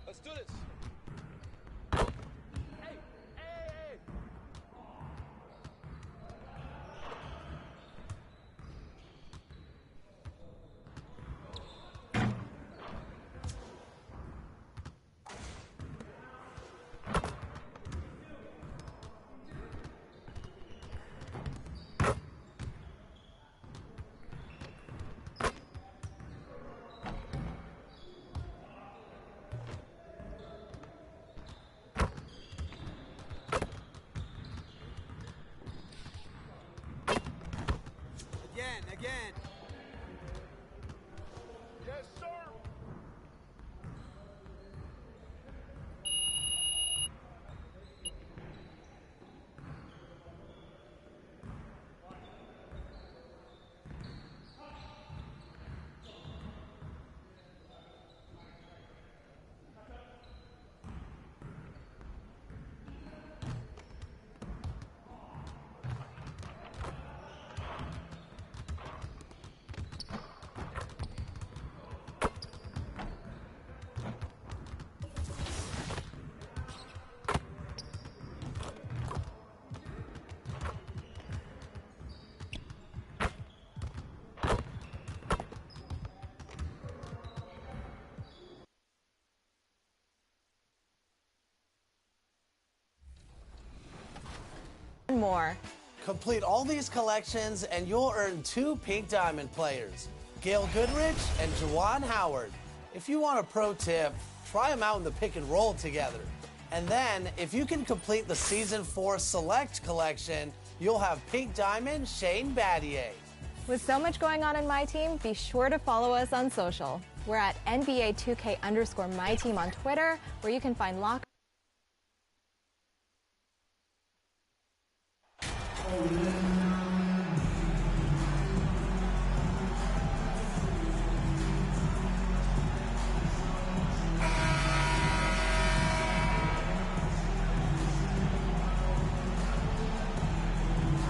Let's do this. Again. Yes, sir. More. Complete all these collections and you'll earn 2 Pink Diamond players, Gail Goodrich and Juwan Howard. If you want a pro tip, try them out in the pick and roll together. And then, if you can complete the Season 4 Select collection, you'll have Pink Diamond Shane Battier. With so much going on in My Team, be sure to follow us on social. We're at NBA2K_MyTeam on Twitter, where you can find lock.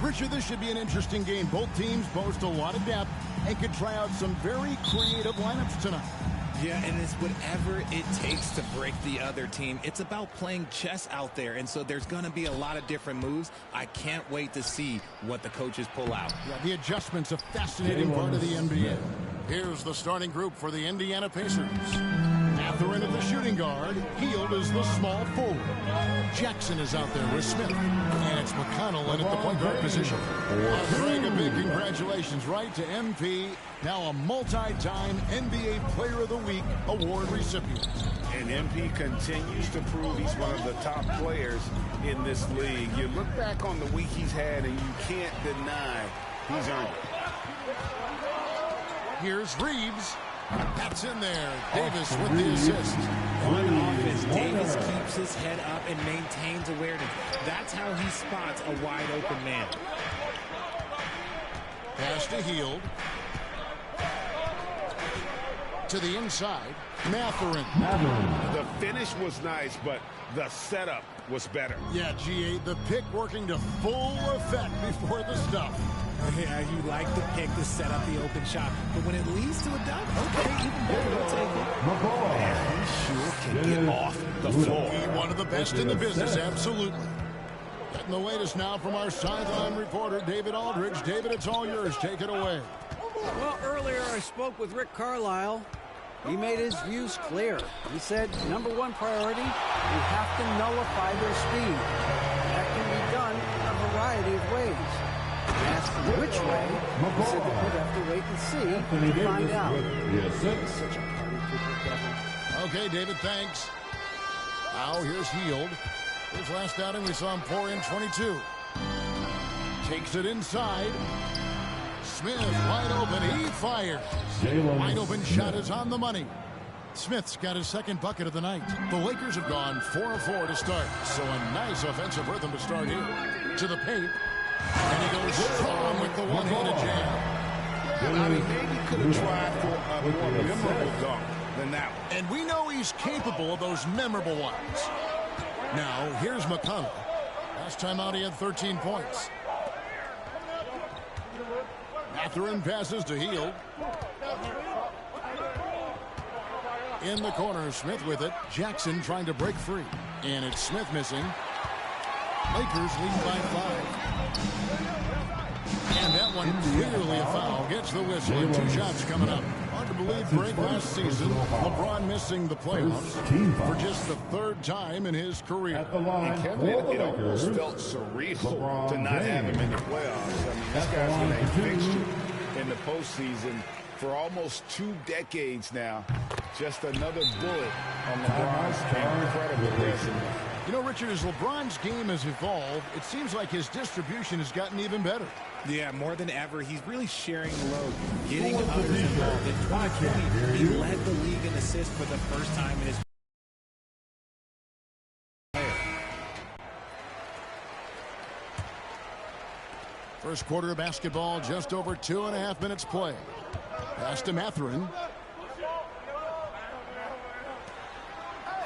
Richard, this should be an interesting game. Both teams boast a lot of depth and could try out some very creative lineups tonight. Yeah, and it's whatever it takes to break the other team. It's about playing chess out there, and so there's going to be a lot of different moves. I can't wait to see what the coaches pull out. Yeah, the adjustment's a fascinating part of the NBA. Here's the starting group for the Indiana Pacers. Mathurin at the shooting guard. Hield is the small forward. Jackson is out there with Smith. And it's McConnell in at the point guard position. Greg, a big congratulations right to MP, now a multi-time NBA Player of the Week award recipient. And MP continues to prove he's one of the top players in this league. You look back on the week he's had, and you can't deny he's earned it. Here's Reeves. That's in there. Davis with the assist. On offense, Davis keeps his head up and maintains awareness. That's how he spots a wide open man. Pass to Hield. To the inside. Mathurin. The finish was nice, but the setup was better. Yeah, GA, the pick working to full effect before the stuff. Yeah, you like the pick to set up the open shot, but when it leads to a dunk, okay, even better, we'll take it. Man, he sure can get off the floor. One of the best in the business, absolutely. Getting the latest now from our sideline reporter, David Aldridge. David, it's all yours. Take it away. Well, earlier I spoke with Rick Carlisle. He made his views clear. He said, #1 priority, we have to nullify their speed. That can be done a variety of ways. Asked him which way, he said that we'd have to wait and see to find out. He's such a party pooper, Kevin. Okay, David, thanks. Now here's Hield. His last outing, we saw him pour in 22. Takes it inside. Smith wide open. He fires. Wide open shot is on the money. Smith's got his second bucket of the night. The Lakers have gone 4 of 4 to start. So a nice offensive rhythm to start here. To the paint. And he goes strong with the one-handed jam. I mean, maybe could have tried for a more memorable dunk than that one. And we know he's capable of those memorable ones. Now, here's McConnell. Last time out, he had 13 points. Mathurin passes to Hield. In the corner, Smith with it. Jackson trying to break free. And it's Smith missing. Lakers lead by 5. And that one clearly a foul. Gets the whistle and 2 shots coming up. Hard to believe break last season. LeBron missing the playoffs for just the 3rd time in his career. And Kevin, it almost felt surreal to not have him in the playoffs. I mean, this guy's been a fixture in the postseason for almost 2 decades now. Just another bullet on LeBron's incredible resume. You know, Richard, as LeBron's game has evolved, it seems like his distribution has gotten even better. Yeah, more than ever, he's really sharing the load, getting others involved. In 2020, he led the league in assists for the first time in his First quarter of basketball, just over 2.5 minutes play. Pass to Mathurin.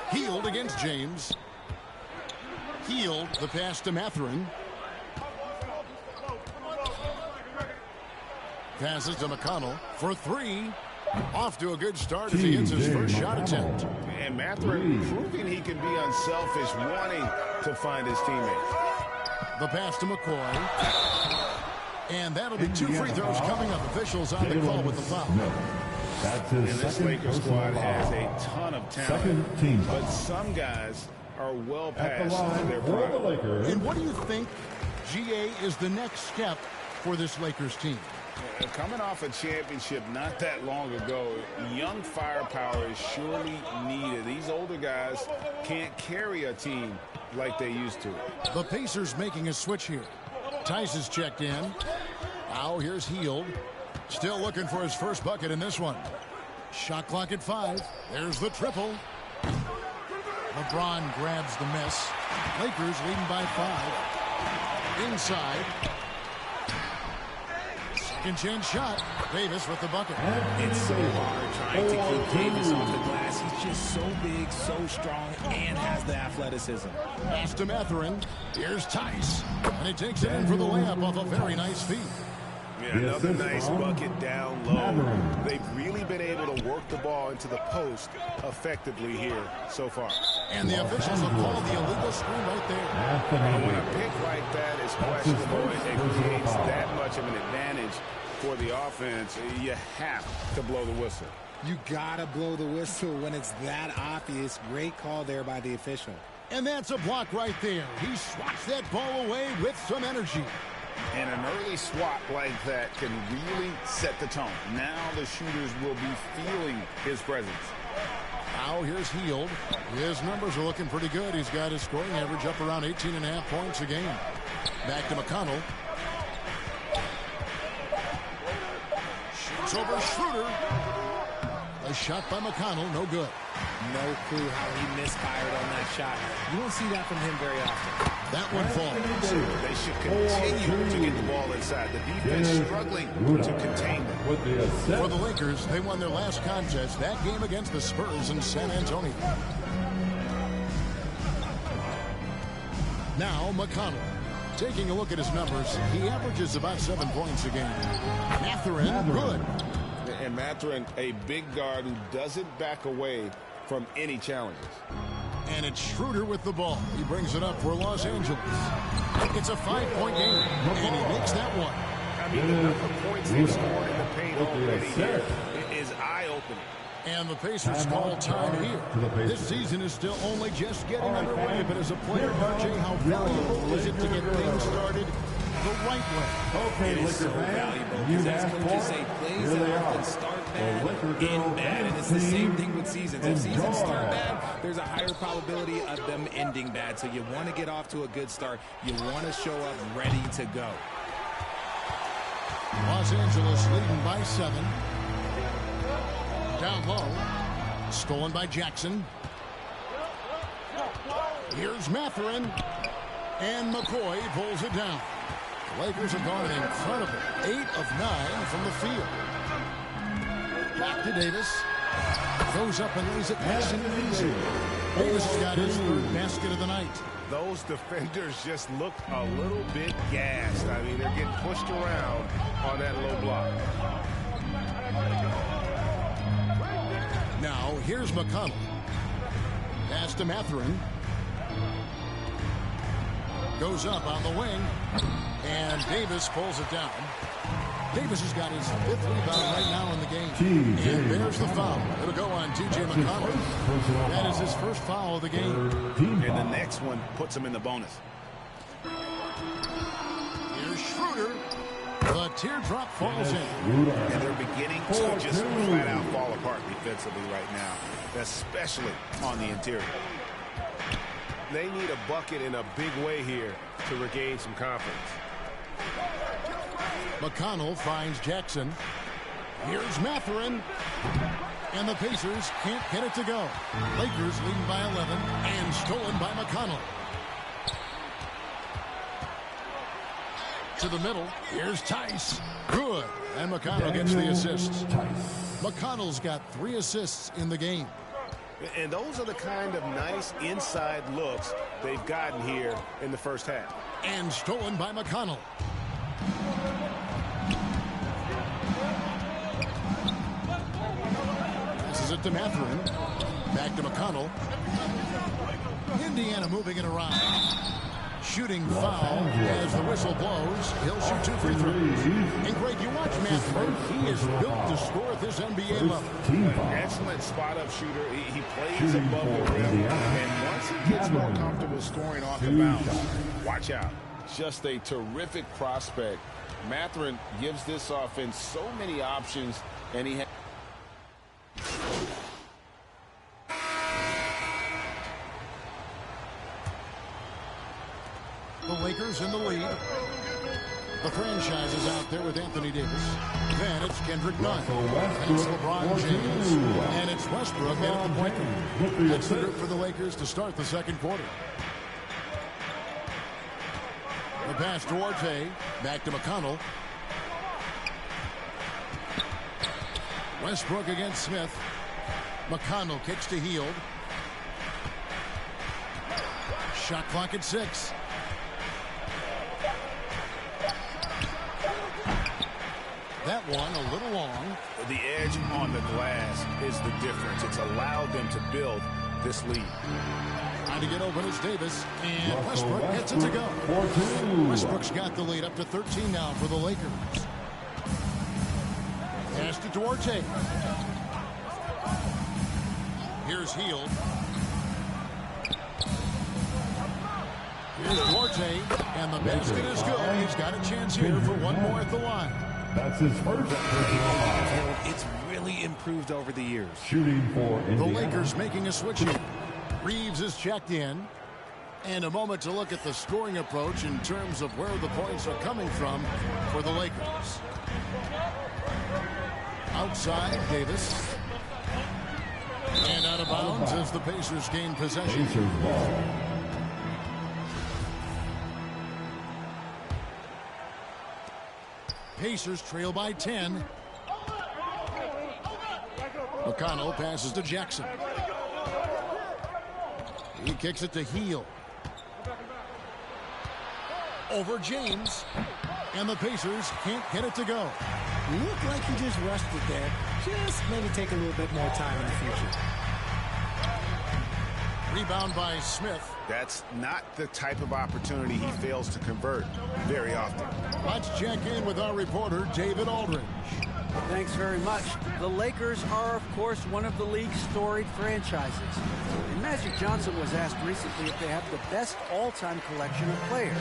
Hield against James. Hield, the pass to Mathurin. Passes to McConnell for 3. Off to a good start as he hits his first shot attempt. And Mathurin proving he can be unselfish, wanting to find his teammates. The pass to McCoy. And that'll be 2 free throws coming up. Officials on the call with the foul. And this Lakers squad has a ton of talent, but some guys are well past their prime. And what do you think, GA, is the next step for this Lakers team? Coming off a championship not that long ago, young firepower is surely needed. These older guys can't carry a team like they used to. The Pacers making a switch here. Tice is checked in. Now here's Hield. Still looking for his first bucket in this one. Shot clock at 5. There's the triple. LeBron grabs the miss. Lakers leading by 5. Inside. Second chance shot. Davis with the bucket. It's so hard trying to keep Davis off the glass. He's just so big, so strong, and has the athleticism. Pass to Mathurin. Here's Tice. And he takes it in for the layup off a very nice feed. Yeah, another nice bucket down low. They've really been able to work the ball into the post effectively here so far. And the officials have called the illegal screen right there. When a pick like that is questionable and creates that much of an advantage for the offense, you have to blow the whistle. You gotta blow the whistle when it's that obvious. Great call there by the official. And that's a block right there. He swats that ball away with some energy. And an early swat like that can really set the tone. Now the shooters will be feeling his presence. Now here's Hield. His numbers are looking pretty good. He's got his scoring average up around 18.5 points a game. Back to McConnell. Shoots over Schroeder. A shot by McConnell, no good. No clue how he misfired on that shot. You don't see that from him very often. That one falls. They should continue to get the ball inside. The defense struggling to contain them. For the Lakers, they won their last contest, that game against the Spurs in San Antonio. Now McConnell. Taking a look at his numbers, he averages about 7 points a game. Mathurin, good. And Mathurin, a big guard who doesn't back away from any challenges. And it's Schroeder with the ball. He brings it up for Los Angeles. It's a 5-point game, and he makes that one. I mean, the number of points they've scored in the paint already here is eye-opening. And the Pacers call time here. This season is still only just getting underway, but as a player, RJ, how valuable is it to get things started the right way? It is so valuable because as coaches say, plays that often start bad, end bad, and it's the same thing with seasons. If seasons start bad, there's a higher probability of them ending bad. So you want to get off to a good start. You want to show up ready to go. Los Angeles leading by 7. Down low. Stolen by Jackson. Here's Mathurin. And McCoy pulls it down. The Lakers have gone an incredible 8 of 9 from the field. Back to Davis. Goes up and lays it nice and easy. Davis has got his 3rd basket of the night. Those defenders just look a little bit gassed. I mean, they're getting pushed around on that low block. Now, here's McConnell. Pass to Mathurin. Goes up on the wing. And Davis pulls it down. Davis has got his 5th rebound right now in the game. And there's the foul. It'll go on T.J. McConnell. That is his first foul of the game. And the next one puts him in the bonus. Here's Schroeder. The teardrop falls in. And they're beginning to just flat out fall apart defensively right now, especially on the interior. They need a bucket in a big way here to regain some confidence. McConnell finds Jackson. Here's Mathurin. And the Pacers can't get it to go. Lakers leading by 11 and stolen by McConnell. To the middle. Here's Tice. Good. And McConnell gets the assist. McConnell's got 3 assists in the game. And those are the kind of nice inside looks they've gotten here in the first half. And stolen by McConnell. Passes it to Mathurin. Back to McConnell. Indiana moving it around. Shooting foul as the whistle blows. He'll shoot 2 free throws. And Greg, you watch Mathurin. He is built to score at this NBA level. Excellent spot-up shooter. He plays above the rim. And once he gets more comfortable scoring off the bounce, watch out. Just a terrific prospect. Mathurin gives this offense so many options, and he has... The Lakers in the lead. The franchise is out there with Anthony Davis. Then it's Kendrick Nunn. And it's LeBron James. And it's Westbrook at the point guard. That's the group for the Lakers to start the second quarter. The pass towards Hay. Back to McConnell. Westbrook against Smith. McConnell kicks to Hield. Shot clock at 6. That one a little long. The edge on the glass is the difference. It's allowed them to build this lead. Trying to get open is Davis, and Westbrook gets it to go. Westbrook's got the lead up to 13 now for the Lakers. Pass to Duarte. Here's Hield. Here's Duarte, and the basket is good. He's got a chance here for one more at the line. That's his first personal foul. It's really improved over the years. Shooting for Indiana. The Lakers making a switch here. Reeves is checked in. And a moment to look at the scoring approach in terms of where the points are coming from for the Lakers. Outside, Davis. And out of bounds as the Pacers gain possession. Pacers ball. Pacers trail by 10. McConnell passes to Jackson. He kicks it to Hield. Over James. And the Pacers can't get it to go. Looked like he just rushed it there. Just maybe take a little bit more time in the future. Rebound by Smith. That's not the type of opportunity he fails to convert very often. Let's check in with our reporter, David Aldridge. Thanks very much. The Lakers are, of course, one of the league's storied franchises. And Magic Johnson was asked recently if they have the best all-time collection of players.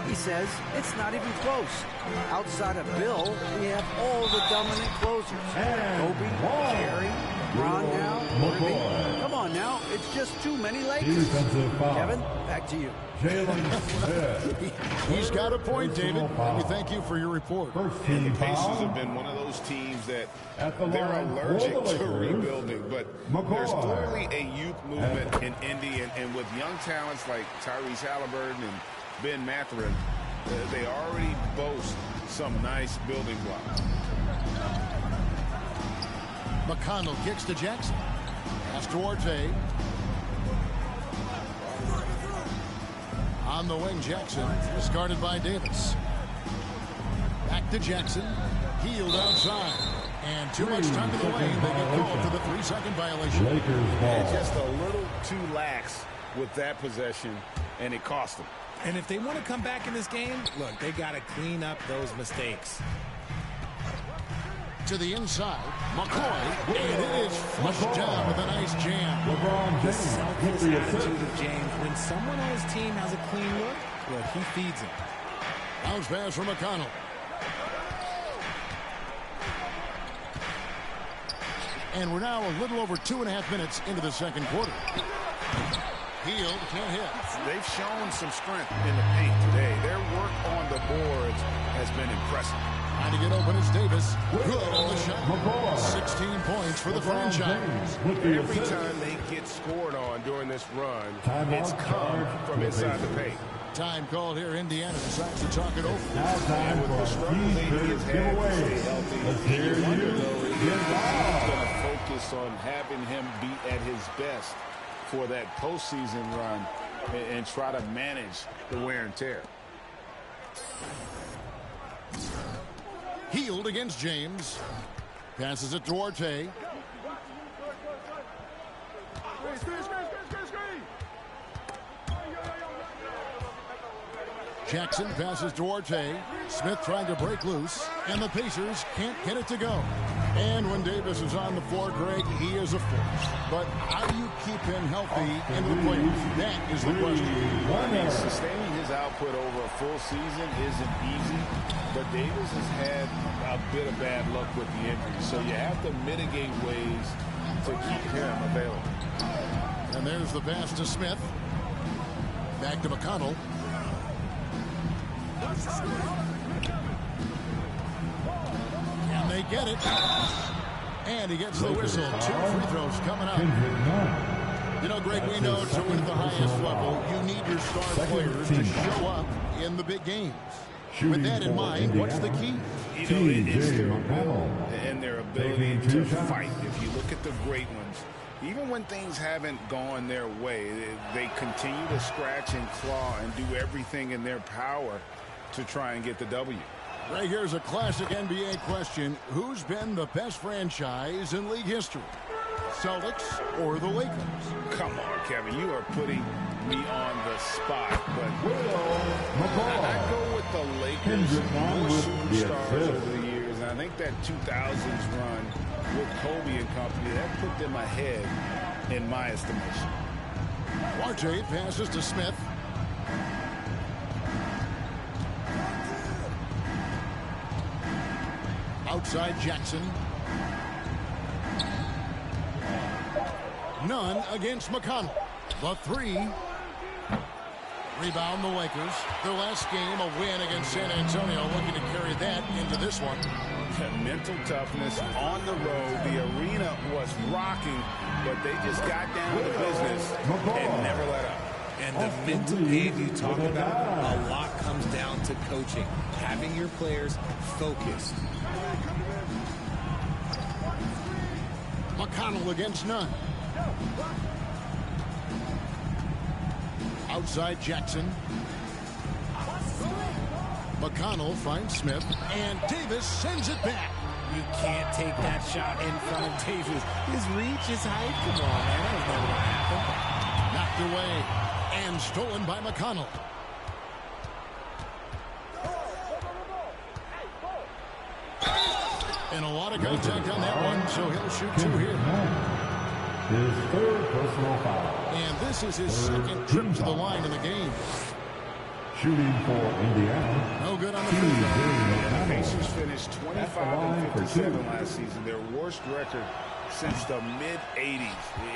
He says it's not even close. Outside of Bill, we have all the dominant closers. Kobe, Jerry, Ron now, Irving. Come on now, it's just too many Lakers. Kevin, back to you. He's got a point, David. And we thank you for your report. And the Pacers have been one of those teams that they're allergic to rebuilding, but there's clearly a youth movement in Indy, and with young talents like Tyrese Halliburton and Ben Mathurin, they already boast some nice building blocks. McConnell kicks to Jackson. Pass to Duarte. On the wing, Jackson, discarded by Davis. Back to Jackson. Hield outside. And too much time in the lane. They get called for the 3-second violation. And just a little too lax with that possession, and it cost them. And if they want to come back in this game, look, they got to clean up those mistakes. To the inside, McCoy, and it is flushed down with a nice jam. The selfless attitude of James. When someone on his team has a clean look, he feeds him. Bounce pass from McConnell. And we're now a little over 2.5 minutes into the second quarter. Hield can't hit. They've shown some strength in the paint today. Their work on the boards has been impressive. Trying to get open is Davis. Good on the shot. 16 points for the franchise. Every time they get scored on during this run, it's come from inside the paint. Time called here. Indiana decides to talk it over. And with the struggles he has had to stay healthy, you wonder, though, if he's going to focus on having him be at his best for that postseason run and try to manage the wear and tear. Hield against James. Passes it to Duarte. Jackson passes Duarte. Smith trying to break loose. And the Pacers can't get it to go. And when Davis is on the floor, Greg, he is a force. But how do you keep him healthy in the playoffs? That is the question. Sustaining his output over a full season isn't easy, but Davis has had a bit of bad luck with the injury, so you have to mitigate ways to keep him available. And there's the pass to Smith. Back to McConnell. Can they get it? And he gets the whistle. 2 free throws coming up. You know, Greg, we know to win at the highest level, you need your star players to show up in the big games. With that in mind, what's the key? You know, it's their will and their ability to fight. If you look at the great ones, even when things haven't gone their way, they continue to scratch and claw and do everything in their power to try and get the W. Right here's a classic NBA question. Who's been the best franchise in league history? Celtics or the Lakers? Come on, Kevin. You are putting me on the spot. But I go with the Lakers. More superstars over the years. And I think that 2000s run with Kobe and company, that put them ahead in my estimation. Duarte passes to Smith. Outside Jackson. None against McConnell. The three. Rebound the Lakers. Their last game, a win against San Antonio, looking to carry that into this one. Mental toughness on the road. The arena was rocking, but they just got down to business and never let up. And the mental game you talk about, a lot comes down to coaching, having your players focused. McConnell against Nunn. Outside Jackson. McConnell finds Smith, and Davis sends it back. You can't take that shot in front of Davis. His reach, his height, come on, man. That was never going to happen. Knocked away and stolen by McConnell. And a lot of contact on that one, so he'll shoot two here. His third personal foul. And this is his second trip to the line in the game. Shooting for Indiana. No good on the free throw. The Pacers finished 25-57 last season, their worst record since the mid-'80s.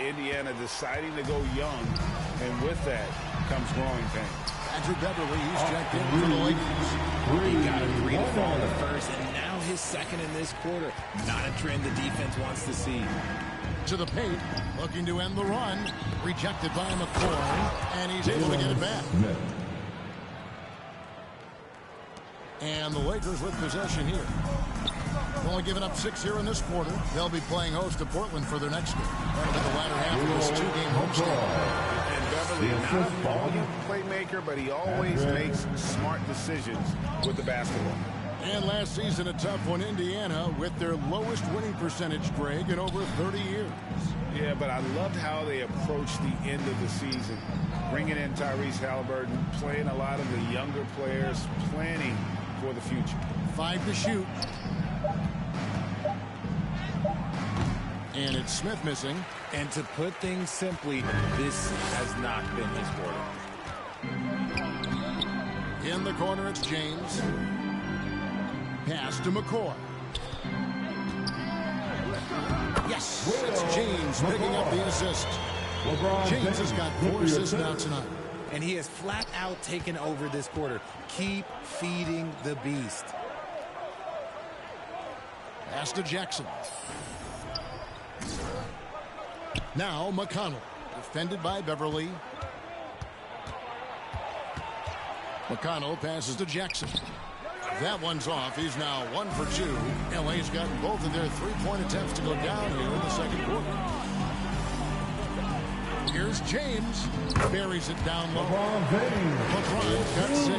Indiana deciding to go young, and with that comes growing pains. Patrick Beverly, he's checked in for the Lakers. He got a 3 to fall in the first, and now his second in this quarter. Not a trend the defense wants to see. To the paint, looking to end the run. Rejected by McCoy, and he's able to get it back. And the Lakers with possession here. Only giving up 6 here in this quarter. They'll be playing host to Portland for their next game. That'll be the latter half of this 2-game homestand. And Beverly, not a volume playmaker, but he always makes smart decisions with the basketball. And last season, a tough one, Indiana, with their lowest winning percentage, Greg, in over 30 years. Yeah, but I loved how they approached the end of the season. Bringing in Tyrese Halliburton, playing a lot of the younger players, planning for the future. 5 to shoot. And it's Smith missing. And to put things simply, this has not been his quarter. In the corner, it's James. Pass to McCoy. Yes, it's James picking up the assist. James has got 4 assists now tonight. And he has flat out taken over this quarter. Keep feeding the beast. Pass to Jackson. Now McConnell, defended by Beverly. McConnell passes to Jackson. That one's off. He's now 1 for 2. LA's gotten both of their 3-point attempts to go down here in the second quarter. Here's James. Buries it down low. LeBron's got 6.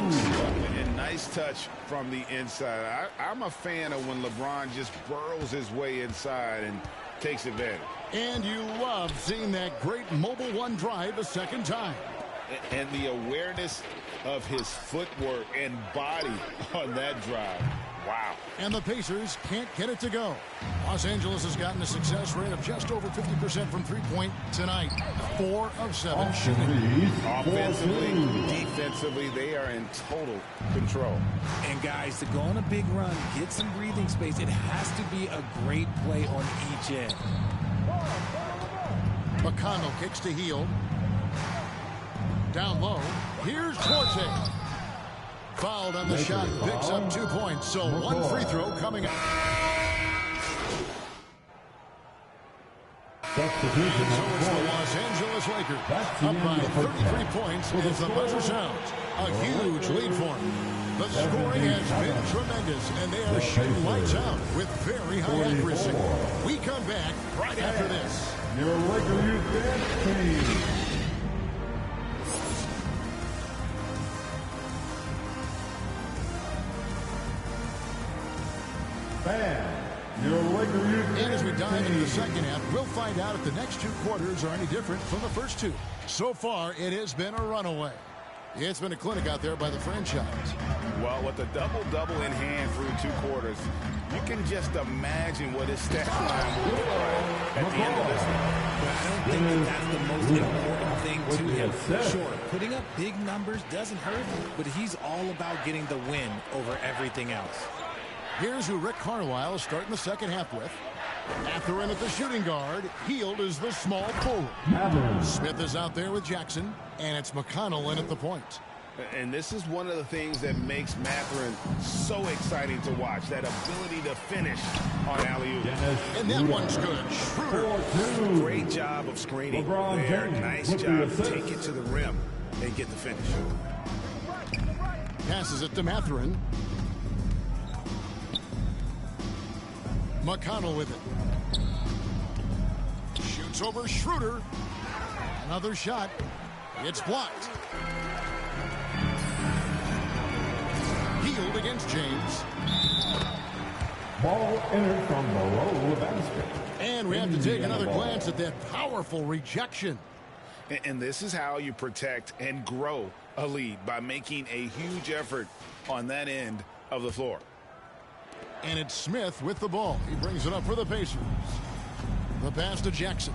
And nice touch from the inside. I'm a fan of when LeBron just burrows his way inside and takes advantage. And you love seeing that great mobile one drive a second time. And the awareness of his footwork and body on that drive. Wow. And the Pacers can't get it to go. Los Angeles has gotten a success rate of just over 50% from three-point tonight. 4 of 7 shooting. Offensively, defensively, they are in total control. And guys, to go on a big run, get some breathing space, it has to be a great play on each end. McConnell kicks to Hield. Down low. Here's Duarte. Fouled on the shot. Picks up 2 points. So 1 free throw coming up. Substitution. So it's the Los Angeles Lakers. Up by 33 points as the buzzer sounds. A huge lead for them. The scoring has been tremendous, and they are shooting lights out with very high accuracy. We come back right after this. Your Laker Youth Dance Team. And as we dive into the second half, we'll find out if the next two quarters are any different from the first two. So far, it has been a runaway. It's been a clinic out there by the franchise. Well, with a double-double in hand through two quarters, you can just imagine what his stat line will look like at the end of this one. But I don't think that's the most important thing to him. Sure, putting up big numbers doesn't hurt, but he's all about getting the win over everything else. Here's who Rick Carlisle is starting the second half with. Mathurin at the shooting guard. Hield is the small forward. Smith is out there with Jackson, and it's McConnell in at the point. And this is one of the things that makes Mathurin so exciting to watch, that ability to finish on alley-oop. And that one's good. Schroeder. Great job of screening there. Nice job to take it to the rim and get the finish. Passes it to Mathurin. McConnell with it. Shoots over Schroeder. Another shot. It's blocked. Hield against James. Ball entered from below the basket. And we have to take another glance at that powerful rejection. And this is how you protect and grow a lead, by making a huge effort on that end of the floor. And it's Smith with the ball. He brings it up for the Pacers. The pass to Jackson.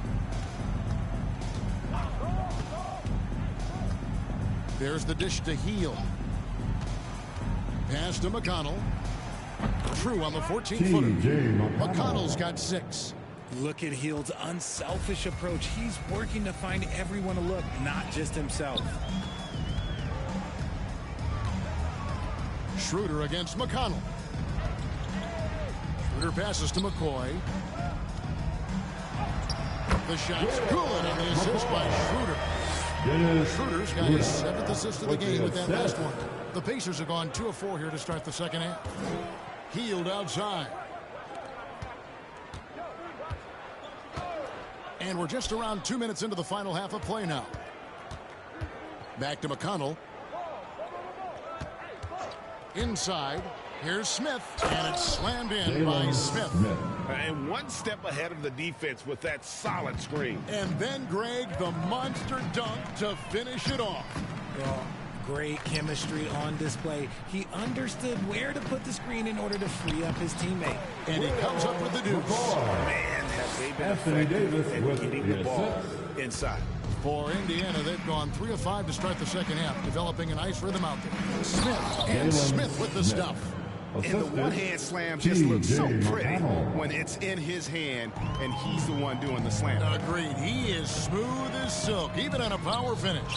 There's the dish to Hield. Pass to McConnell. True on the 14-footer. McConnell's got 6. Look at Hield's unselfish approach. He's working to find everyone to look, not just himself. Schroeder against McConnell. Schroeder passes to McCoy. The shot's good, and the assist by Schroeder. Schroeder's got his 7th assist of the game with that last one. The Pacers have gone 2 of 4 here to start the second half. Hield outside. And we're just around 2 minutes into the final half of play now. Back to McConnell. Inside. Here's Smith, and it's slammed in by Smith. And one step ahead of the defense with that solid screen. And then, Greg, the monster dunk to finish it off. Well, great chemistry on display. He understood where to put the screen in order to free up his teammate. And he comes up with the deuce. Man, have they been effective in getting the ball inside. For Indiana, they've gone 3 of 5 to start the second half, developing a nice rhythm out there. Smith, and Smith with the stuff. And the one-hand slam just looks so pretty when it's in his hand and he's the one doing the slam. Agreed. He is smooth as silk, even on a power finish.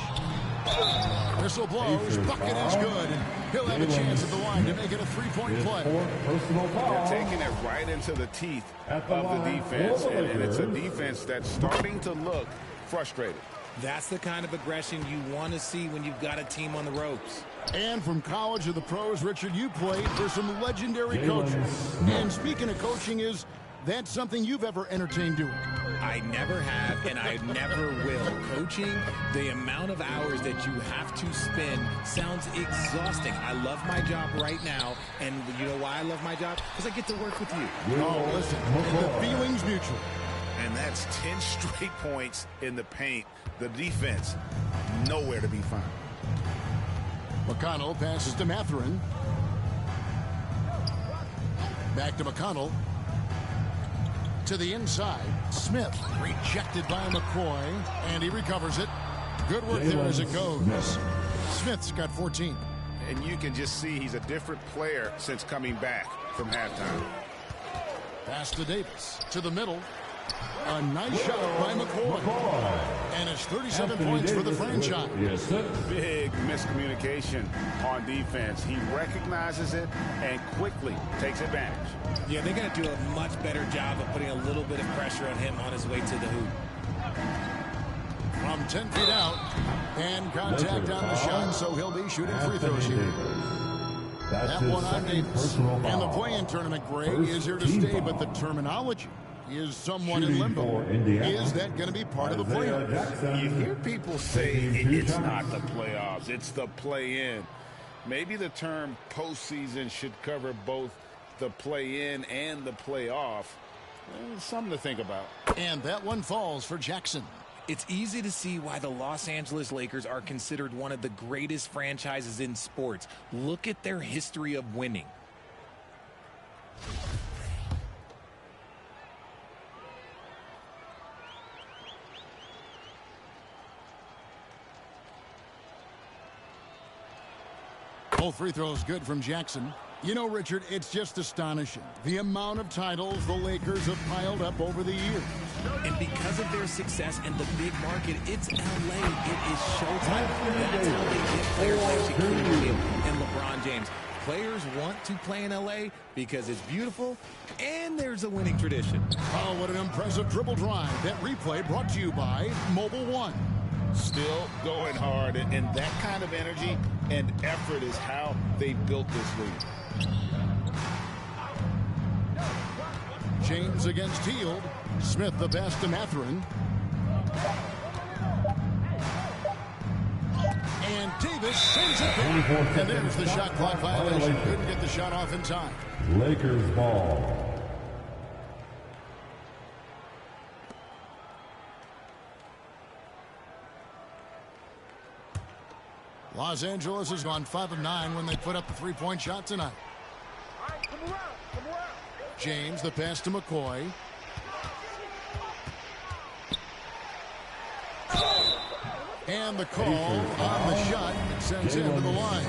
Whistle blows. Bucket is good. And he'll have a chance at the line to make it a 3-point play. They're taking it right into the teeth of the defense, and it's a defense that's starting to look frustrated. That's the kind of aggression you want to see when you've got a team on the ropes. And from college to the pros, Richard, you played for some legendary coaches. And speaking of coaching, is that something you've ever entertained doing? I never have, and I never will. Coaching, the amount of hours that you have to spend sounds exhausting. I love my job right now, and you know why I love my job? Because I get to work with you. Oh, listen, the feeling's mutual. And that's 10 straight points in the paint. The defense, nowhere to be found. McConnell passes to Mathurin. Back to McConnell. To the inside. Smith rejected by McCoy. And he recovers it. Good work there as it goes. Smith's got 14. And you can just see he's a different player since coming back from halftime. Pass to Davis. To the middle. A nice shot by McCoy. And it's 37 points for the franchise. Big miscommunication on defense. He recognizes it and quickly takes advantage. Yeah, they're going to do a much better job of putting a little bit of pressure on him on his way to the hoop. From 10 feet out. And contact on the shot, so he'll be shooting free throws here. That one on Davis. And the play-in tournament, Greg, is here to stay, but the terminology is somewhat in limbo. Is that going to be part of the playoffs? You hear people say it's not the playoffs, it's the play-in. Maybe the term postseason should cover both the play-in and the playoff. Something to think about. And that one falls for Jackson. It's easy to see why the Los Angeles Lakers are considered one of the greatest franchises in sports. Look at their history of winning. Both free throws good from Jackson. You know, Richard, it's just astonishing the amount of titles the Lakers have piled up over the years. And because of their success and the big market, it's LA. It is showtime. That's how they get players like Shaquille O'Neal and LeBron James. Players want to play in LA because it's beautiful and there's a winning tradition. Oh, what an impressive dribble drive. That replay brought to you by Mobile One. Still going hard, and that kind of energy and effort is how they built this league. James against Hield. Smith the pass to Mathurin. And Davis sends it back. And there's the shot clock violation. Couldn't get the shot off in time. Lakers ball. Los Angeles has gone 5 of 9 when they put up the three-point shot tonight. James, the pass to McCoy. And the call on the shot sends him to the line.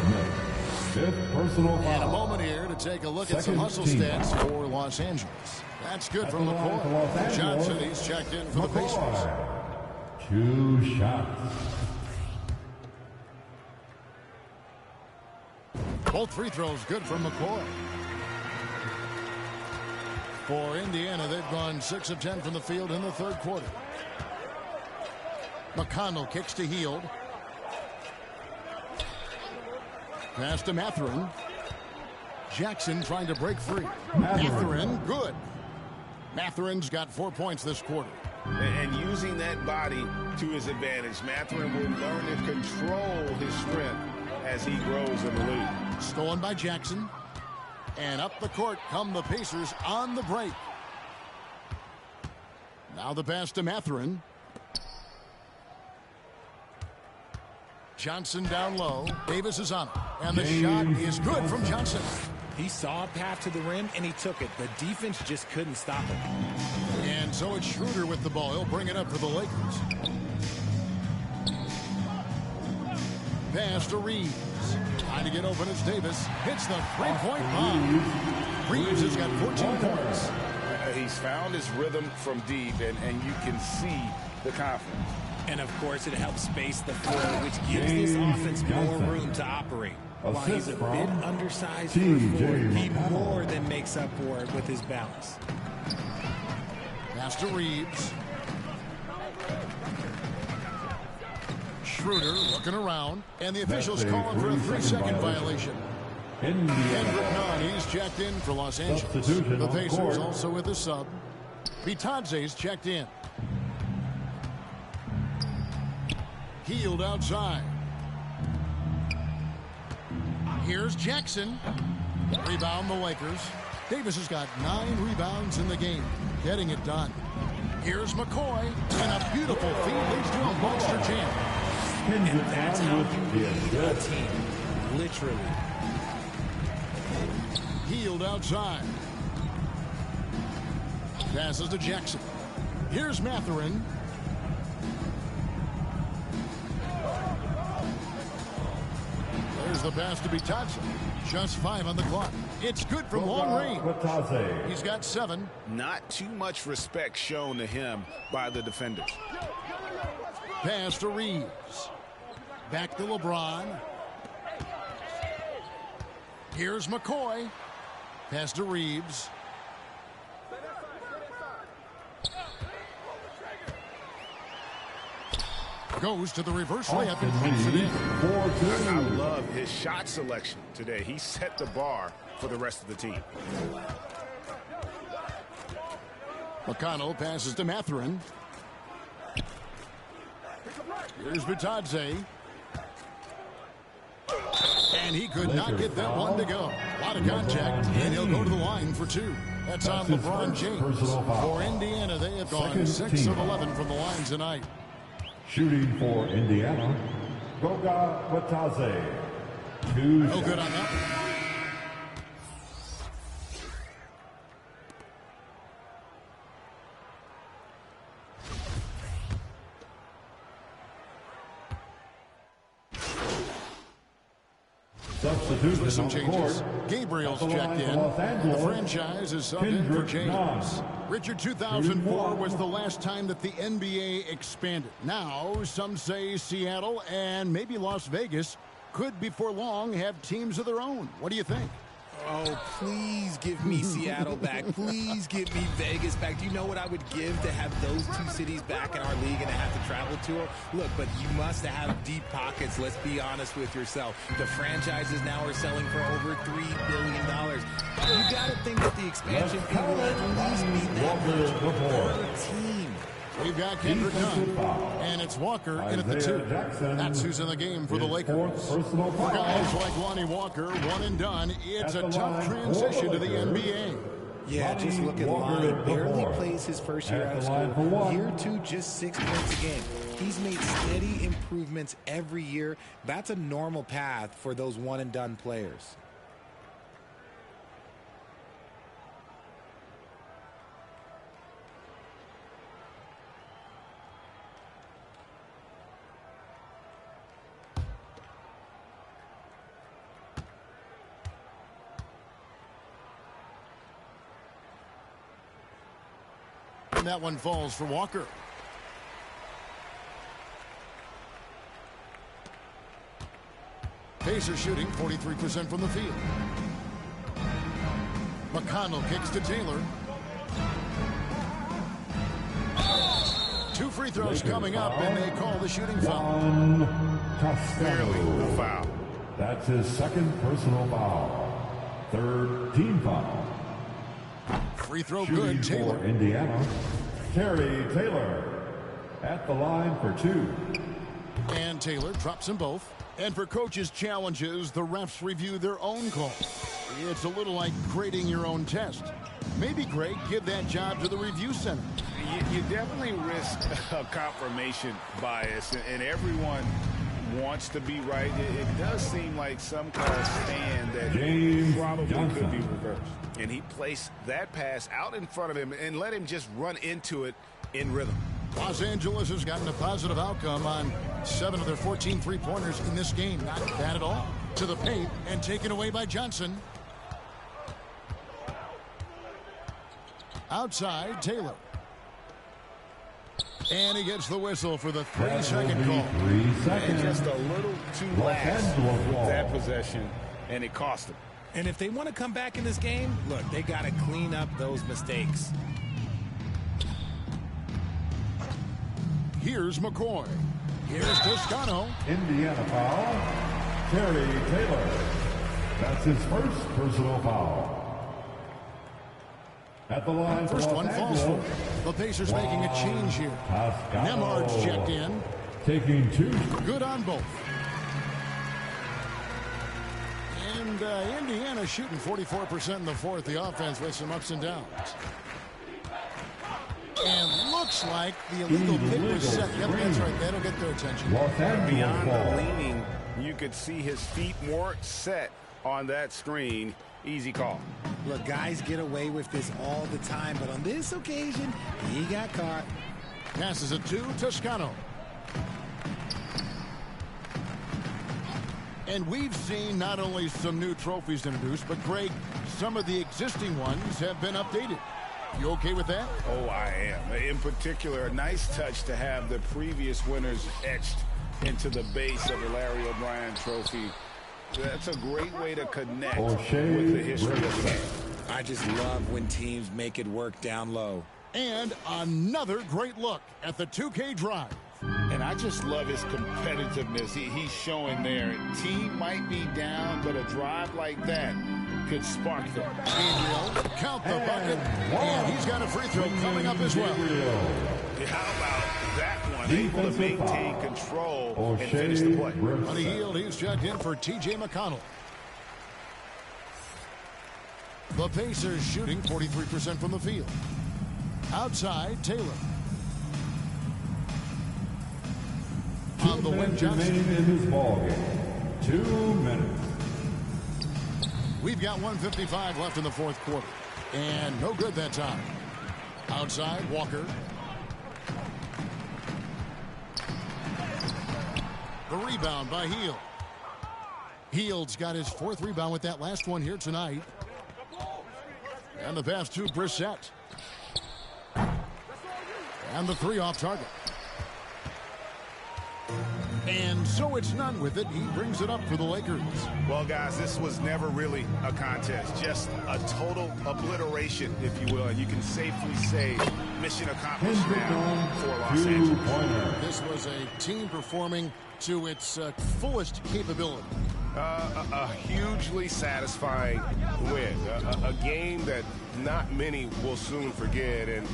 And a moment here to take a look at some hustle stats for Los Angeles. That's good from McCoy. Johnson, he's checked in for the Pacers. 2 shots. Both free throws good from McCoy. For Indiana, they've gone 6 of 10 from the field in the third quarter. McConnell kicks to Hield. Pass to Mathurin. Jackson trying to break free. Mathurin, good. Mathurin's got 4 points this quarter. And using that body to his advantage, Mathurin will learn to control his strength as he grows in the league. Stolen by Jackson. And up the court come the Pacers on the break. Now the pass to Mathurin. Johnson down low. Davis is on it. And the shot is good from Johnson. He saw a path to the rim and he took it. The defense just couldn't stop him. And so it's Schroeder with the ball. He'll bring it up for the Lakers. Pass to Reeves. Trying to get open as Davis hits the three-point bomb. Reeves has got 14 points. He's found his rhythm from deep, and you can see the confidence. And, of course, it helps space the floor, which gives this offense more room to operate. While he's a bit undersized for a forward, he more than makes up for it with his balance. Pass to Reeves. Schroeder looking around, and the officials calling for a 3-second violation. Kendrick Nunn, he's checked in for Los Angeles. The Pacers also with a sub. Bitadze's checked in. Hield outside. Here's Jackson. Rebound the Lakers. Davis has got 9 rebounds in the game, getting it done. Here's McCoy, and a beautiful feed leads to a monster jam. And that's how you lead a team, literally. Hield outside. Passes to Jackson. Here's Mathurin. There's the pass to Bitadze. Just 5 on the clock. It's good from long range. He's got 7. Not too much respect shown to him by the defenders. Pass to Reeves. Back to LeBron. Here's McCoy. Pass to Reeves. goes to the reverse layup and puts it in. I love his shot selection today. He set the bar for the rest of the team. McConnell passes to Mathurin. Here's Vitadze. And he could not get that one to go. A lot of contact, and he'll go to the line for two. That's on LeBron James. For Indiana, they have gone 6 of 11 from the line tonight. Shooting for Indiana, Goga Vitadze. No good on that one. Substitution some on the changes. court. Gabriel's checked in. The franchise is subbed in for James. Richard, 2004 was the last time that the NBA expanded. Now, some say Seattle and maybe Las Vegas could before long have teams of their own. What do you think? Oh, please give me Seattle back. Please give me Vegas back. Do you know what I would give to have those two cities back in our league and to have to travel to them? Look, but you must have deep pockets. Let's be honest with yourself. The franchises now are selling for over $3 billion. You got to think that the expansion fee will at least be that much per team. We've got Kendrick Nunn, and it's Walker in at the 2. That's who's in the game for the Lakers. For guys like Lonnie Walker, one and done, it's a tough transition to the NBA. Yeah, just look at Lonnie. Barely plays his first year out of school. Year 2, just 6 points a game. He's made steady improvements every year. That's a normal path for those one-and-done players. And that one falls for Walker. Pacers shooting 43% from the field. McConnell kicks to Taylor. 2 free throws coming up, and they call the shooting foul. Barely a foul. That's his second personal foul. Third team foul. Free throw Shooting good, Taylor. For Indiana, Terry Taylor at the line for 2. And Taylor drops them both. And for coaches' challenges, the refs review their own call. It's a little like grading your own test. Maybe, Greg, give that job to the review center. You definitely risk a confirmation bias, and everyone wants to be right. It does seem like some calls stand that probably could be reversed. And he placed that pass out in front of him and let him just run into it in rhythm. Los Angeles has gotten a positive outcome on 7 of their 14 three-pointers in this game. Not bad at all. To the paint and taken away by Johnson. Outside, Taylor. And he gets the whistle for the 3-second call. 3 seconds. And just a little too lax with that possession, and it cost him. And if they want to come back in this game, look, they got to clean up those mistakes. Here's McCoy. Here's Toscano. Indiana foul. Terry Taylor. That's his first personal foul. At the line First for one Los falls Angeles. for. The Pacers making a change here. Toscano. Nemard's checked in. Taking 2. Good on both. And Indiana shooting 44% in the fourth. The offense with some ups and downs. And looks like the illegal pick was set. Yep, that's right. That'll get their attention. Beyond the leaning, you could see his feet more set on that screen. Easy call. Look, guys get away with this all the time, but on this occasion, he got caught. Passes it to Toscano. And we've seen not only some new trophies introduced, but, Greg, some of the existing ones have been updated. You okay with that? Oh, I am. In particular, a nice touch to have the previous winners etched into the base of the Larry O'Brien trophy. That's a great way to connect with the history of the game. I just love when teams make it work down low. And another great look at the 2K drive. And I just love his competitiveness. He's showing there. Team might be down, but a drive like that could spark them. Gabriel, count the bucket, and he's got a free throw coming up as well. How about that one? Able to maintain control and finish the play. On the Hield, he's checked in for T.J. McConnell. The Pacers shooting 43% from the field. Outside, Taylor. On the wing, Johnson. In this ball game. 2 minutes. We've got 1:55 left in the fourth quarter. And no good that time. Outside, Walker. The rebound by Hield. Hield's got his 4th rebound with that last one here tonight. And the pass to Brissett. And the 3 off target. And so it's none with it. He brings it up for the Lakers. Well, guys, this was never really a contest. Just a total obliteration, if you will. And you can safely say mission accomplished now for Los Angeles. This was a team performing to its fullest capability. A hugely satisfying win. A game that not many will soon forget. And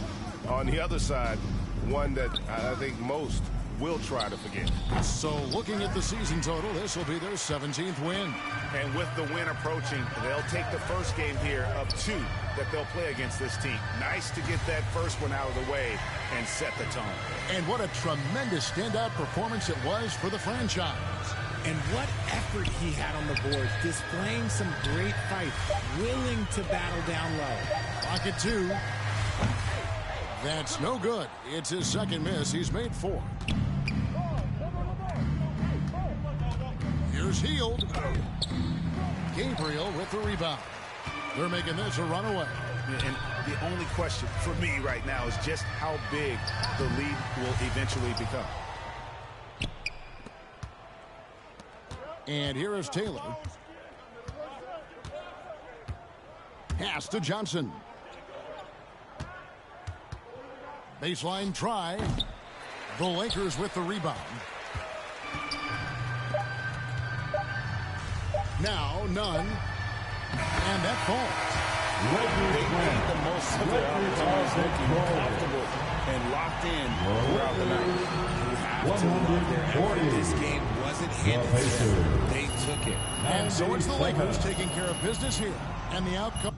on the other side, one that I think most will try to forget. So looking at the season total, this will be their 17th win. And with the win approaching, they'll take the first game here of 2 that they'll play against this team. Nice to get that first one out of the way and set the tone. And what a tremendous standout performance it was for the franchise. And what effort he had on the board, displaying some great fight, willing to battle down low. Pocket 2. That's no good. It's his 2nd miss. He's made 4. Here's Hield. Gabriel with the rebound. They're making this a runaway. And the only question for me right now is just how big the lead will eventually become. And here is Taylor. Pass to Johnson. Baseline try. The Lakers with the rebound. Now none. And that falls. They made the most of their opportunities, looking comfortable and locked in throughout the night. You have to love their effort. This game wasn't handed to them. They took it. And so it's the Lakers taking care of business here. And the outcome.